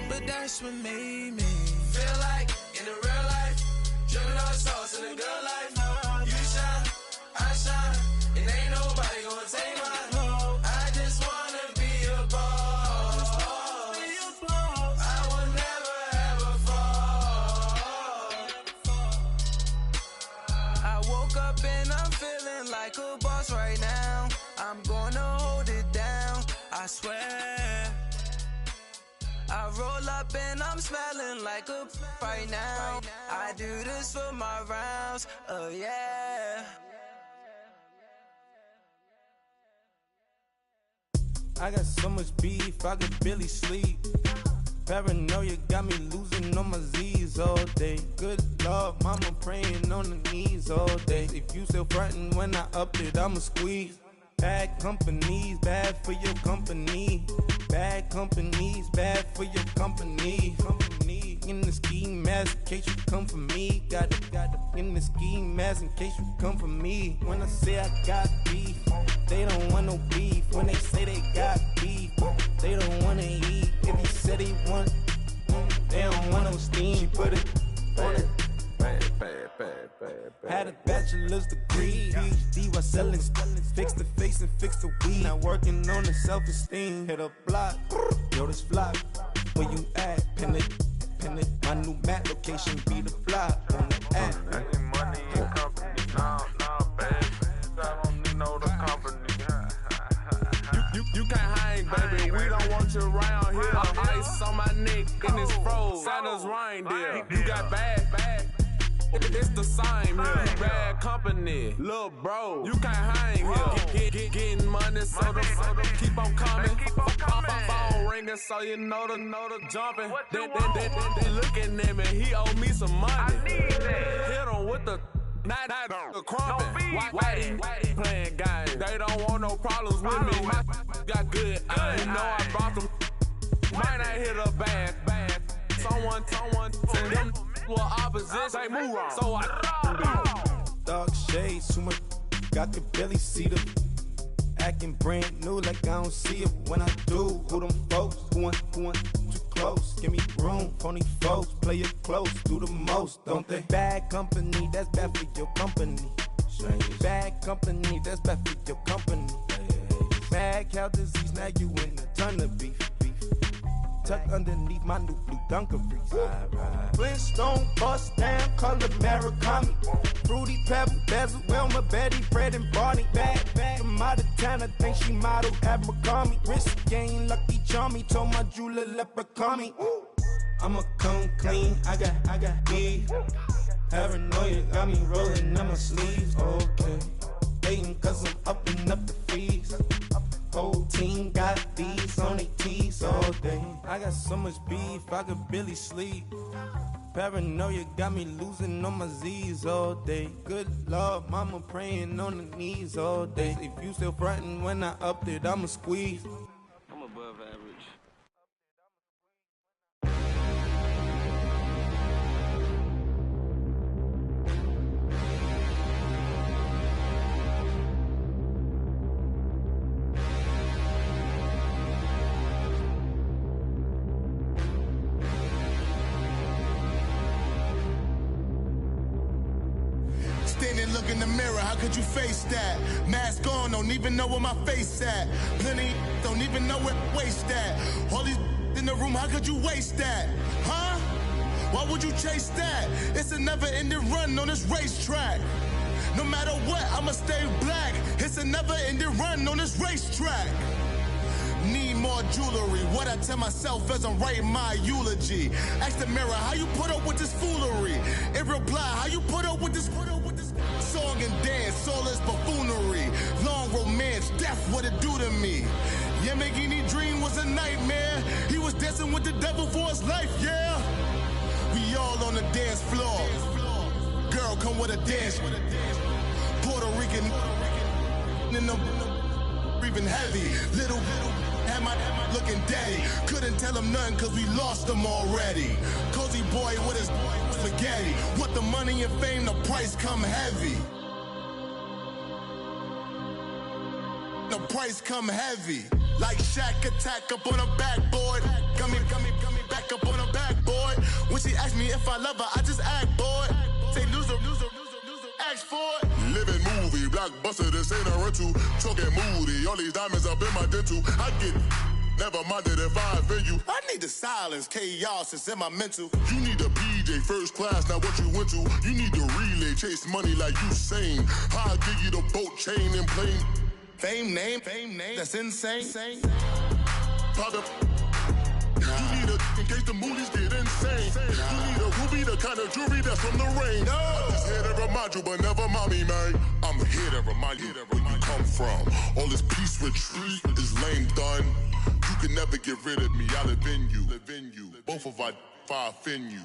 but that's what made me feel like in the real life, dripping on sauce in the good life. You shine, I shine, and ain't nobody gonna take mine. I just wanna be a boss. I will never ever fall. I woke up and I'm feeling like a boss right now. I'm gonna hold it down, I swear. I roll up and I'm smelling like a right now. I do this for my rounds, oh yeah. I got so much beef, I could barely sleep. Paranoia got me losing on my Z's all day. Good Lord, mama praying on the knees all day. If you still frontin' when I up it, I'ma squeeze. Bad companies, bad for your company. Bad companies, bad for your company. In the ski mask in case you come for me. Got it in the ski mask in case you come for me. When I say I got beef, they don't want no beef. When they say they got beef, they don't wanna eat. If you said they want, they don't want no steam. She put it on it. Had a bachelor's degree, PhD while selling. Fix the face and fix the weed. Now working on the self-esteem. Hit a block, yo this flock. Where you at? Pin it. My new map location be the block on the app. Money and company, nah, baby. I don't need no other company. You can't hang, baby. We don't want you around here. Ice on my neck and it's froze. Santa's reindeer. You got bad. It's the same here. You bad company, little bro. You can't hang here. Getting money, so the keep on coming. Phone ringing, so you know the jumping. They looking at me. He owe me some money. Hit him with the night crumping. Whitey playing games. They don't want no problems with me. My got good. You know I brought them. Might not hit a bad. Someone tell them. Well, opposition, say move wrong. So I dark shades, too much. I could barely see them. Acting brand new, like I don't see it when I do. Who them folks? Who want too close? Give me room, phony folks. Play it close, do the most, don't they? Bad company, that's bad for your company. Bad company, that's bad for your company. Mad cow disease, now you in a ton of beef. Tuck underneath my new blue dungarees. Flintstone bust down, color Murakami. Fruity Pebble, Bezel, Wilma, Betty, Fred and Barney. Bad from out of town, I think she model Abercrombie. Wrist game, Lucky Charmy, told my jeweler leprechaun. I'ma come clean, I got beef. Paranoia got me rolling on my sleeves. Okay, hating cause I'm upping up the fees. Whole team got these on their tees all day. I got so much beef, I could barely sleep. Paranoia got me losing on my Z's all day. Good Lord, mama praying on the knees all day. If you still frontin' when I upped it, I'ma squeeze. I'm above average. Standing, look in the mirror, how could you face that? Mask on, don't even know where my face at. Plenty, don't even know where waste at. All these in the room, how could you waste that? Huh? Why would you chase that? It's a never-ending run on this racetrack. No matter what, I'ma stay black. It's a never-ending run on this racetrack. Need more jewelry. What I tell myself as I'm writing my eulogy. Ask the mirror, how you put up with this foolery? It reply, how you put up with this song and dance, all this buffoonery. Long romance, death, what it do to me? Yamagini dream was a nightmare. He was dancing with the devil for his life, yeah. We all on the dance floor. Girl, come with a dance. Puerto Rican in the breathing heavy. Little had my looking daddy. Couldn't tell him nothing cause we lost him already. Cozy boy with his spaghetti. What the money and fame, the price come heavy. The price come heavy. Like Shaq attack up on a backboard. Got me back up on a backboard. When she asked me if I love her, I just act bored. Say loser, ask for it. Living movie, blockbuster, this ain't a rental. Talking moody, all these diamonds up in my dental. I get never minded if I offend you. I need the silence, chaos is in my mental. You need a PJ, first class, not what you went to. You need the relay, chase money like you sane. How I give you the boat, chain, and plane. Fame name, that's insane. Father, you need a in case the movies get insane. You need a ruby, the kind of jewelry that's from the rain. No. I'm just here to remind you, but never mommy, man. I'm here to remind you where you come from. All this peace retreat is lame done. You can never get rid of me. I live in you. Both of our fire offend you.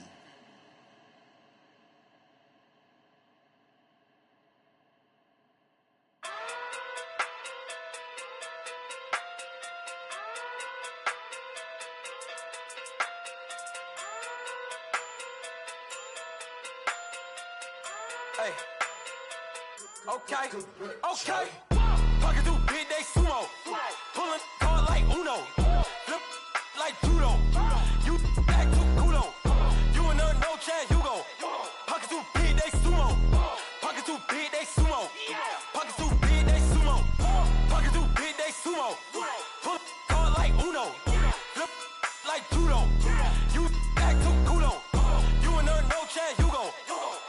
Hey. Okay. Pocket through big day sumo. Pulling hard like Uno. Flip like judo. You back to kudo. You and her no chance, you go. Pocket through big day sumo. Pocket through big day sumo. Pocket through big day sumo. Pocket through big day sumo. Pull hard like Uno. Flip like judo. You back to kudo. You and her no chance, you go.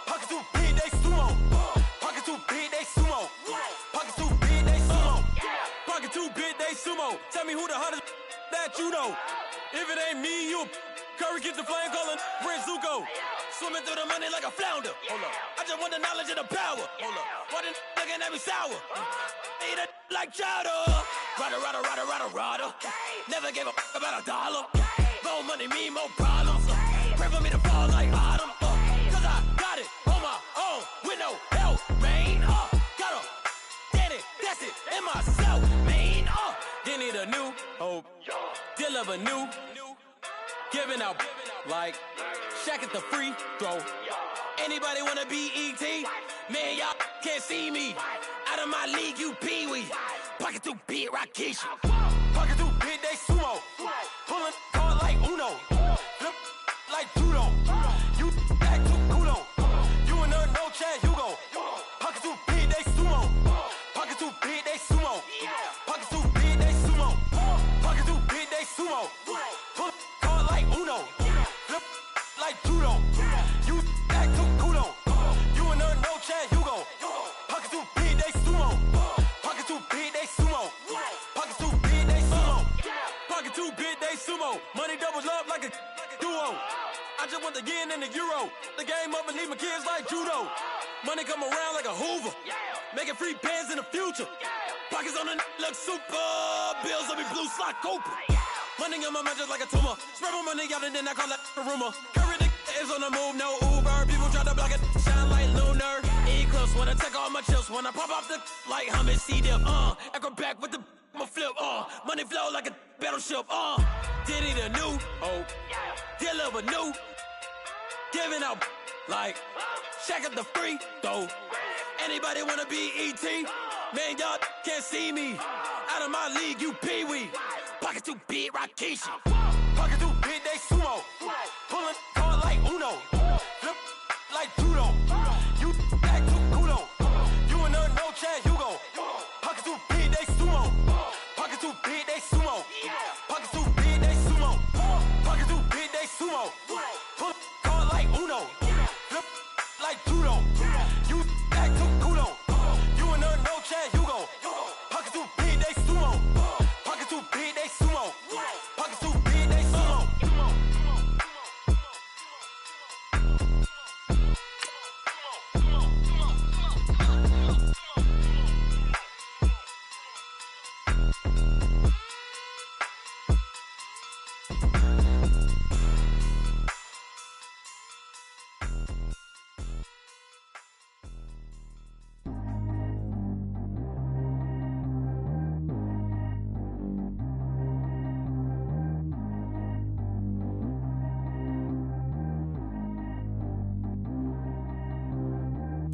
Pocket through big day sumo. Pocket through big day sumo. Pocket through big day sumo. Pocket through big day sumo. Tell me who the hottest that you know. If it ain't me, you Curry get the flame calling Prince Zuko. Swimming through the money like a flounder. Hold up. I just want the knowledge and the power. Hold up. Why the looking at me sour? Eat it like chowder. Rada. Never gave a about $1. More money mean more problems. Pray for me to fall like autumn. Cause I got it on my own with no help, man. Got a daddy, that's it, in myself, man. They need a new hope. Deal of a new. Giving out like Shaq at the free throw. Anybody wanna be E.T.? Man, y'all can't see me. Out of my league, you pee-wee. Pocket through beat Rakishi. Pocket through big day sumo. Pulling hard like Uno. Flip like judo. You back to kudo. You and her no chance, you go. Pocket through big day sumo. Pocket through big day sumo. Pocket through big day sumo. Pocket through big day sumo. Pull hard like Uno. Flip like judo. You back to kudo. You and her no chance, you go. Pocket through big day sumo. Pocket through big day sumo. Pocket through big day sumo. Pocket through big day sumo. Money doubles love like a duo. I just want the yen and the euro. The game up and leave my kids like judo. Money come around like a Hoover. Making free bands in the future. Pockets on the look super. Bills on me blue slot Cooper. Money on my mind just like a tumor. Spread my money out and then I call that a rumor. Curry the is on the move, no Uber. People try to block it, shine like lunar. Eclipse wanna take all my chips. When I pop off the like hummus, see them. Echo back with the I'ma flip. Money flow like a battleship. Diddy the new hope. Deliver new. Giving out like Shaq at the free throw. Anybody wanna be E.T.? Man, y'all can't see me. Out of my league, you pee-wee. Pocket too big, Rakishi. Pocket too big, they sumo. Pulling hard like Uno. Flip like judo. You back to kudo. back to Kudo. You in a no chance, you gon' pockets too big, they sumo. Pockets too big, they sumo. Pockets too big, they sumo.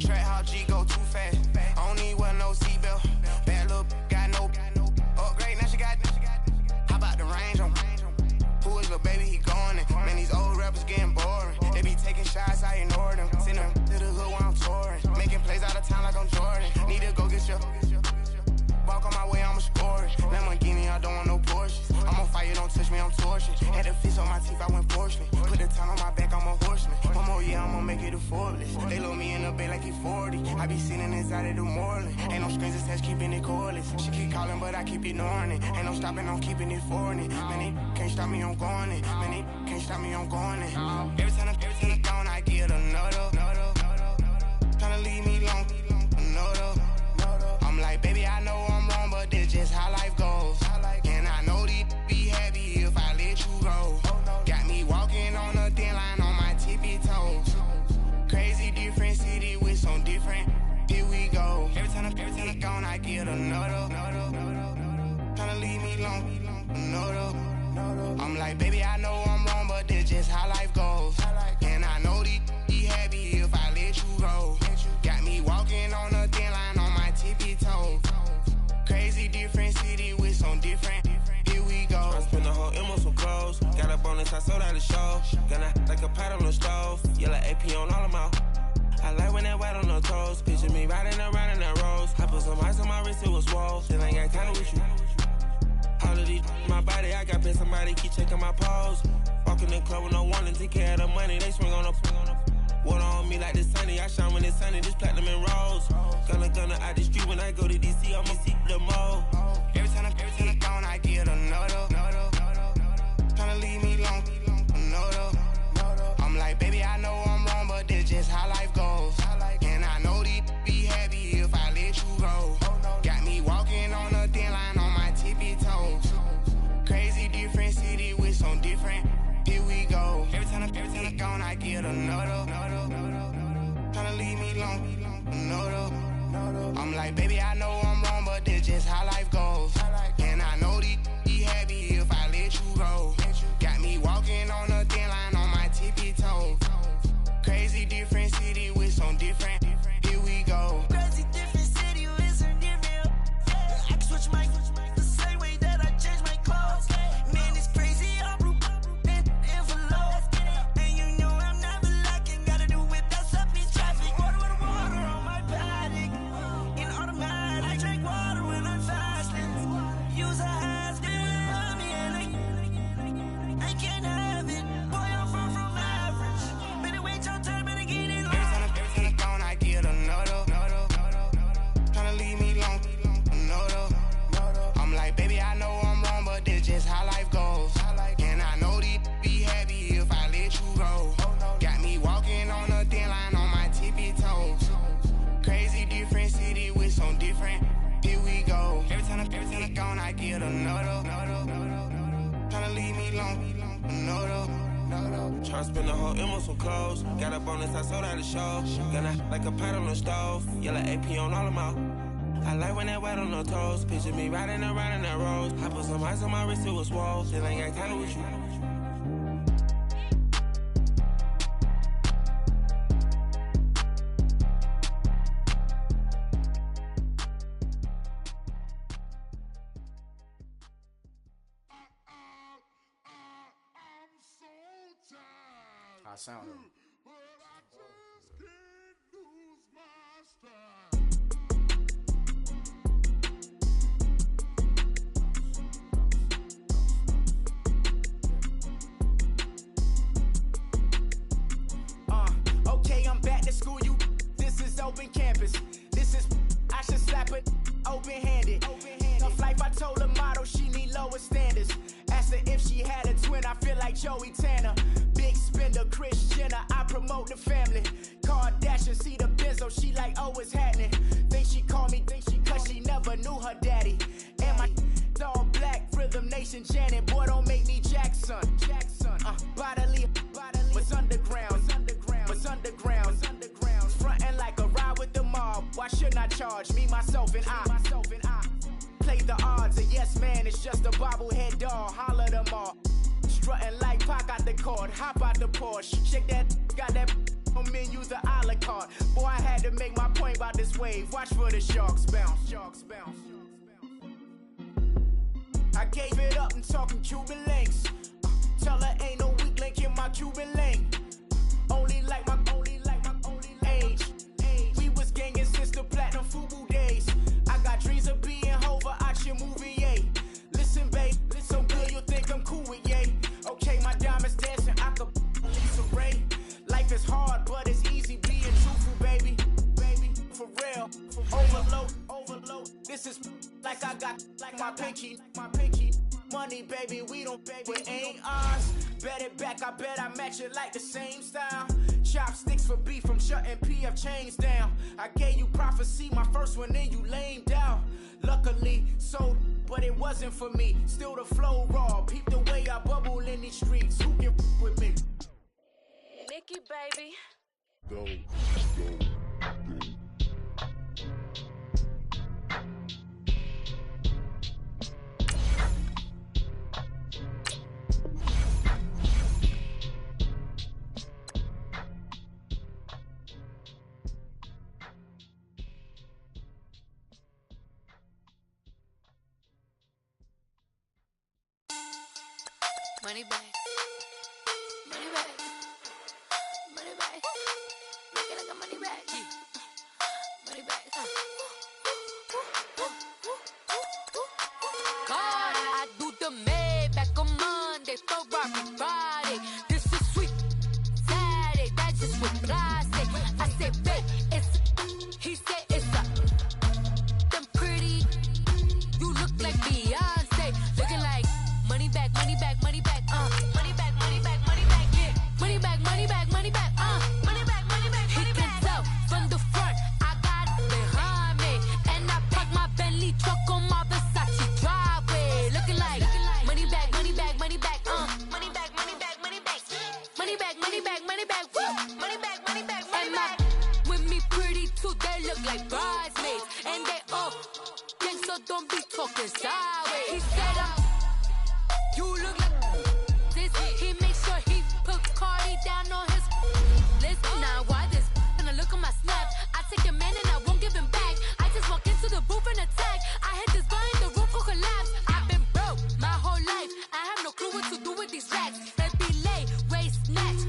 Track how G go too fast. I don't need wear no seatbelt. Bad little got no upgrade. Now she got. How about the range on? Who is the baby? He going in. Man, these old rappers getting boring. They be taking shots, I ignore them. Send them to the hood while I'm touring. Making plays out of town like I'm Jordan. Need to go get your. Walk on my way, I'ma score it. Lamborghini, I don't want no Porsches. I'm on fire, don't touch me, I'm torching. Had the fish on my teeth, I went porcelain. Put the town on my back, I'm a horseman. One more year, I'ma make it affordless. They load me in the bay like he 40. I be sitting inside of the Moreland. Ain't no screens attached, keeping it cordless. She keep calling, but I keep ignoring it. Ain't no stopping, I'm keeping it foreign. Man, they can't stop me, I'm going it. Man, they can't stop me, I'm going it. Every time I gone, I get another. Tryna leave me long, another. I'm like, baby, I know I'm wrong, but this just how life goes. And I know these be happy if I let you go. Got me walking on a thin line on my tippy toes. Crazy different city with some different. Here we go. Every time I gone, I get another. Tryna leave me long, another. I'm like, baby, I know I'm wrong, but this just how life goes. And I know these be happy if I let you go. Got me walking on a thin line on my tippy toes. Crazy different city with some different. Here we go. I spent the whole M on some clothes. Got a bonus, I sold out the show. Gonna like a pot on the stove. Yellow AP on all of my. I like when that wet on the toes. Picture me riding around in that rose. I put some ice on my wrist, it was swole. Still ain't got time with you. All of these my body, I got been somebody keep checking my pose. Walking in the club with no warning, take care of the money. They swing on the. Water on me like the sunny, I shine when it's sunny, this platinum and rose. Gonna out the street when I go to DC, I'ma see the mo. Every time I gone, I get another. Tryna leave me long, another. I'm like, baby, I know I'm wrong, but this just how life goes. And I know these be happy if I let you go. Got me walking on a thin line on my tippy toes. Crazy different city with some different. Here we go. Every time I gone, I get another. Tryna leave me long, another. I'm like, baby, I know I'm wrong, but this just how life goes. And I know these be happy if I let you go. Got me walking on a thin line on my tippy toes. Crazy different city with some different. Here we go. Crazy different city with some different. I can switch my the same way that I change my clothes. Man, it's crazy. I'm and you know I'm never lacking. Gotta do it, that's up in traffic. Water on my paddock. In automatic, I drink water when I'm fasting. Use a ass, love me and I can't have it. Boy, I'm from average. Better wait your turn, better get it. Every time I gone, I get another. Tryna leave me long, another. I'm like, baby, I know I'm wrong, but this just how life goes. And I know these be happy if I let you go. Got me walking on a thin line on my tippy toes. Crazy different city with some different. Here we go. Every time I gone, I get another. Tryna leave me long, another. Tryna spend the whole M on some clothes. Got a bonus, I sold out the show. Gonna like a pot on the stove. Yellow AP on all of my. I like when that wet on the toes. Picture me riding around in that rose. I put some ice on my wrist, it was swole. Still ain't got time with you. I sound it. Okay, I'm back to school, this is open campus. if she had a twin, I feel like Joey Tanner. Big spender, Kris Jenner, I promote the family. Kardashian, see the benzo, she like, oh, it's happening. Think she called me, cause she never knew her daddy. And my all black, Rhythm Nation Janet, boy, don't make me Jackson. Bodily, was underground, was underground. Frontin' like a ride with the mob. Why shouldn't I charge me, myself, and I? Play the odds, a yes man is just a bobblehead doll. Holler them all. Strutting like Pac out the court, hop out the Porsche. Shake that, got that on menus, the a la carte. Boy, I had to make my point about this wave. Watch for the sharks bounce. Sharks bounce. I gave it up and talking Cuban links. Tell her ain't no weak link in my Cuban link. Only like my age. We was gangin' since the platinum FUBU days. I got dreams of being Hova out your movie, yay. Listen, babe, so good you think I'm cool with yay. Okay, my diamonds dancing, I could Lisa Ray. Life is hard, but it's easy being truthful, baby. For real, overload. This is like I got like my pinky. Money, baby, we don't beg, it ain't ours. Bet it back, I bet I match it like the same style. Chopsticks for beef from shutting PF chains down. I gave you prophecy, my first one, then you lamed out. Luckily, sold, but it wasn't for me. Still the flow raw, peep the way I bubble in these streets. Who can with me? Nikki, baby. Go. Money back. Money back. Money back. Make it like a money back. Money back. God, I do the Maybach on Monday, Ferrari Friday. This is sweet Saturday, that's just what I say. I say, babe, it's he said it's a them pretty. You look like Beyonce, looking like money back, money back, money back, money back, money back, money back, yeah. Money back, money back, money back, money back, money back, money back. He can tell from the front, I got it behind me, and I park my Bentley truck on my Versace driveway, looking like money back, money back, money back, money back, money back, money back, money back, money back, money back, money back, money back, money back. With me pretty too, they look like bridesmaids, and they all gang, so don't be talking sideways. He said you look like this. He make sure he put Cardi down on his list. Now why this? Gonna look on my snap. I take a man and I won't give him back. I just walk into the booth and attack. I hit this bar in the roof will collapse. I've been broke my whole life. I have no clue what to do with these racks. That be lay, waist snatch,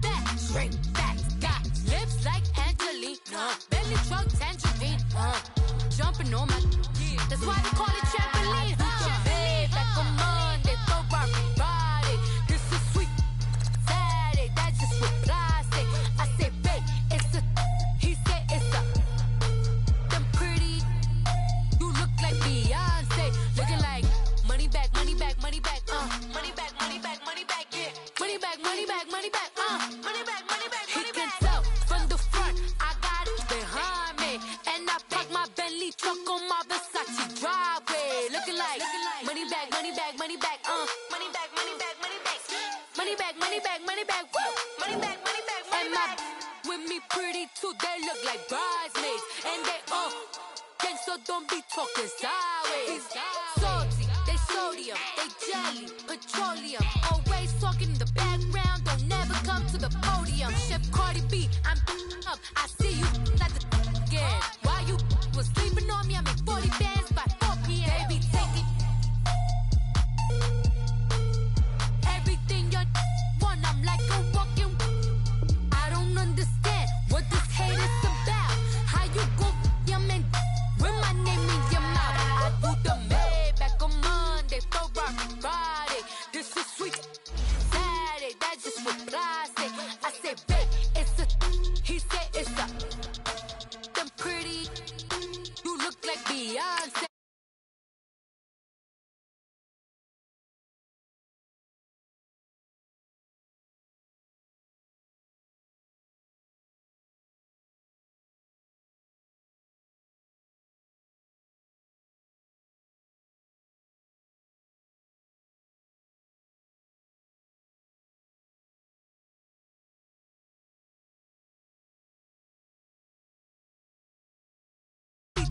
back, shrink back. Got lips like Angelina, belly truck tangerine. Jumping on my, that's why they call it trampoline. Back on Monday, Ferrari Friday. This is sweet Saturday, that's just what I say. I say, babe, it's a, he said it's a, them pretty. You look like Beyonce, looking like money back, money back, money back, money back, money back, money back, yeah. Money back, money back, money back, money back, money back, money back. He can tell from the front, I got it behind me, and I park my Bentley truck on my Versace driveway, looking like money back, money back, money back, money back, money back, money back, money back, money back, money back, money back, money back, money back. With me pretty too, they look like bridesmaids, and they all gang, so don't be talking sideways. Salty, they sodium, they jelly, petroleum, always talking in the background, don't never come to the podium. Chef Cardi B, I'm up, I see you at the again. While you was sleeping on me, I make 40 bands by 4 p.m. Baby, take it. Everything you want, I'm like a walking. I don't understand what this hate is about. How you go, your man, with my name in your mouth. I do the Maybach on Monday, Ferrari Friday. This is sweet Saturday, that's just what I say. I say, babe, it's a, he said it's a, them pretty. You look like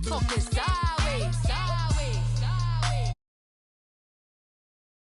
talking side.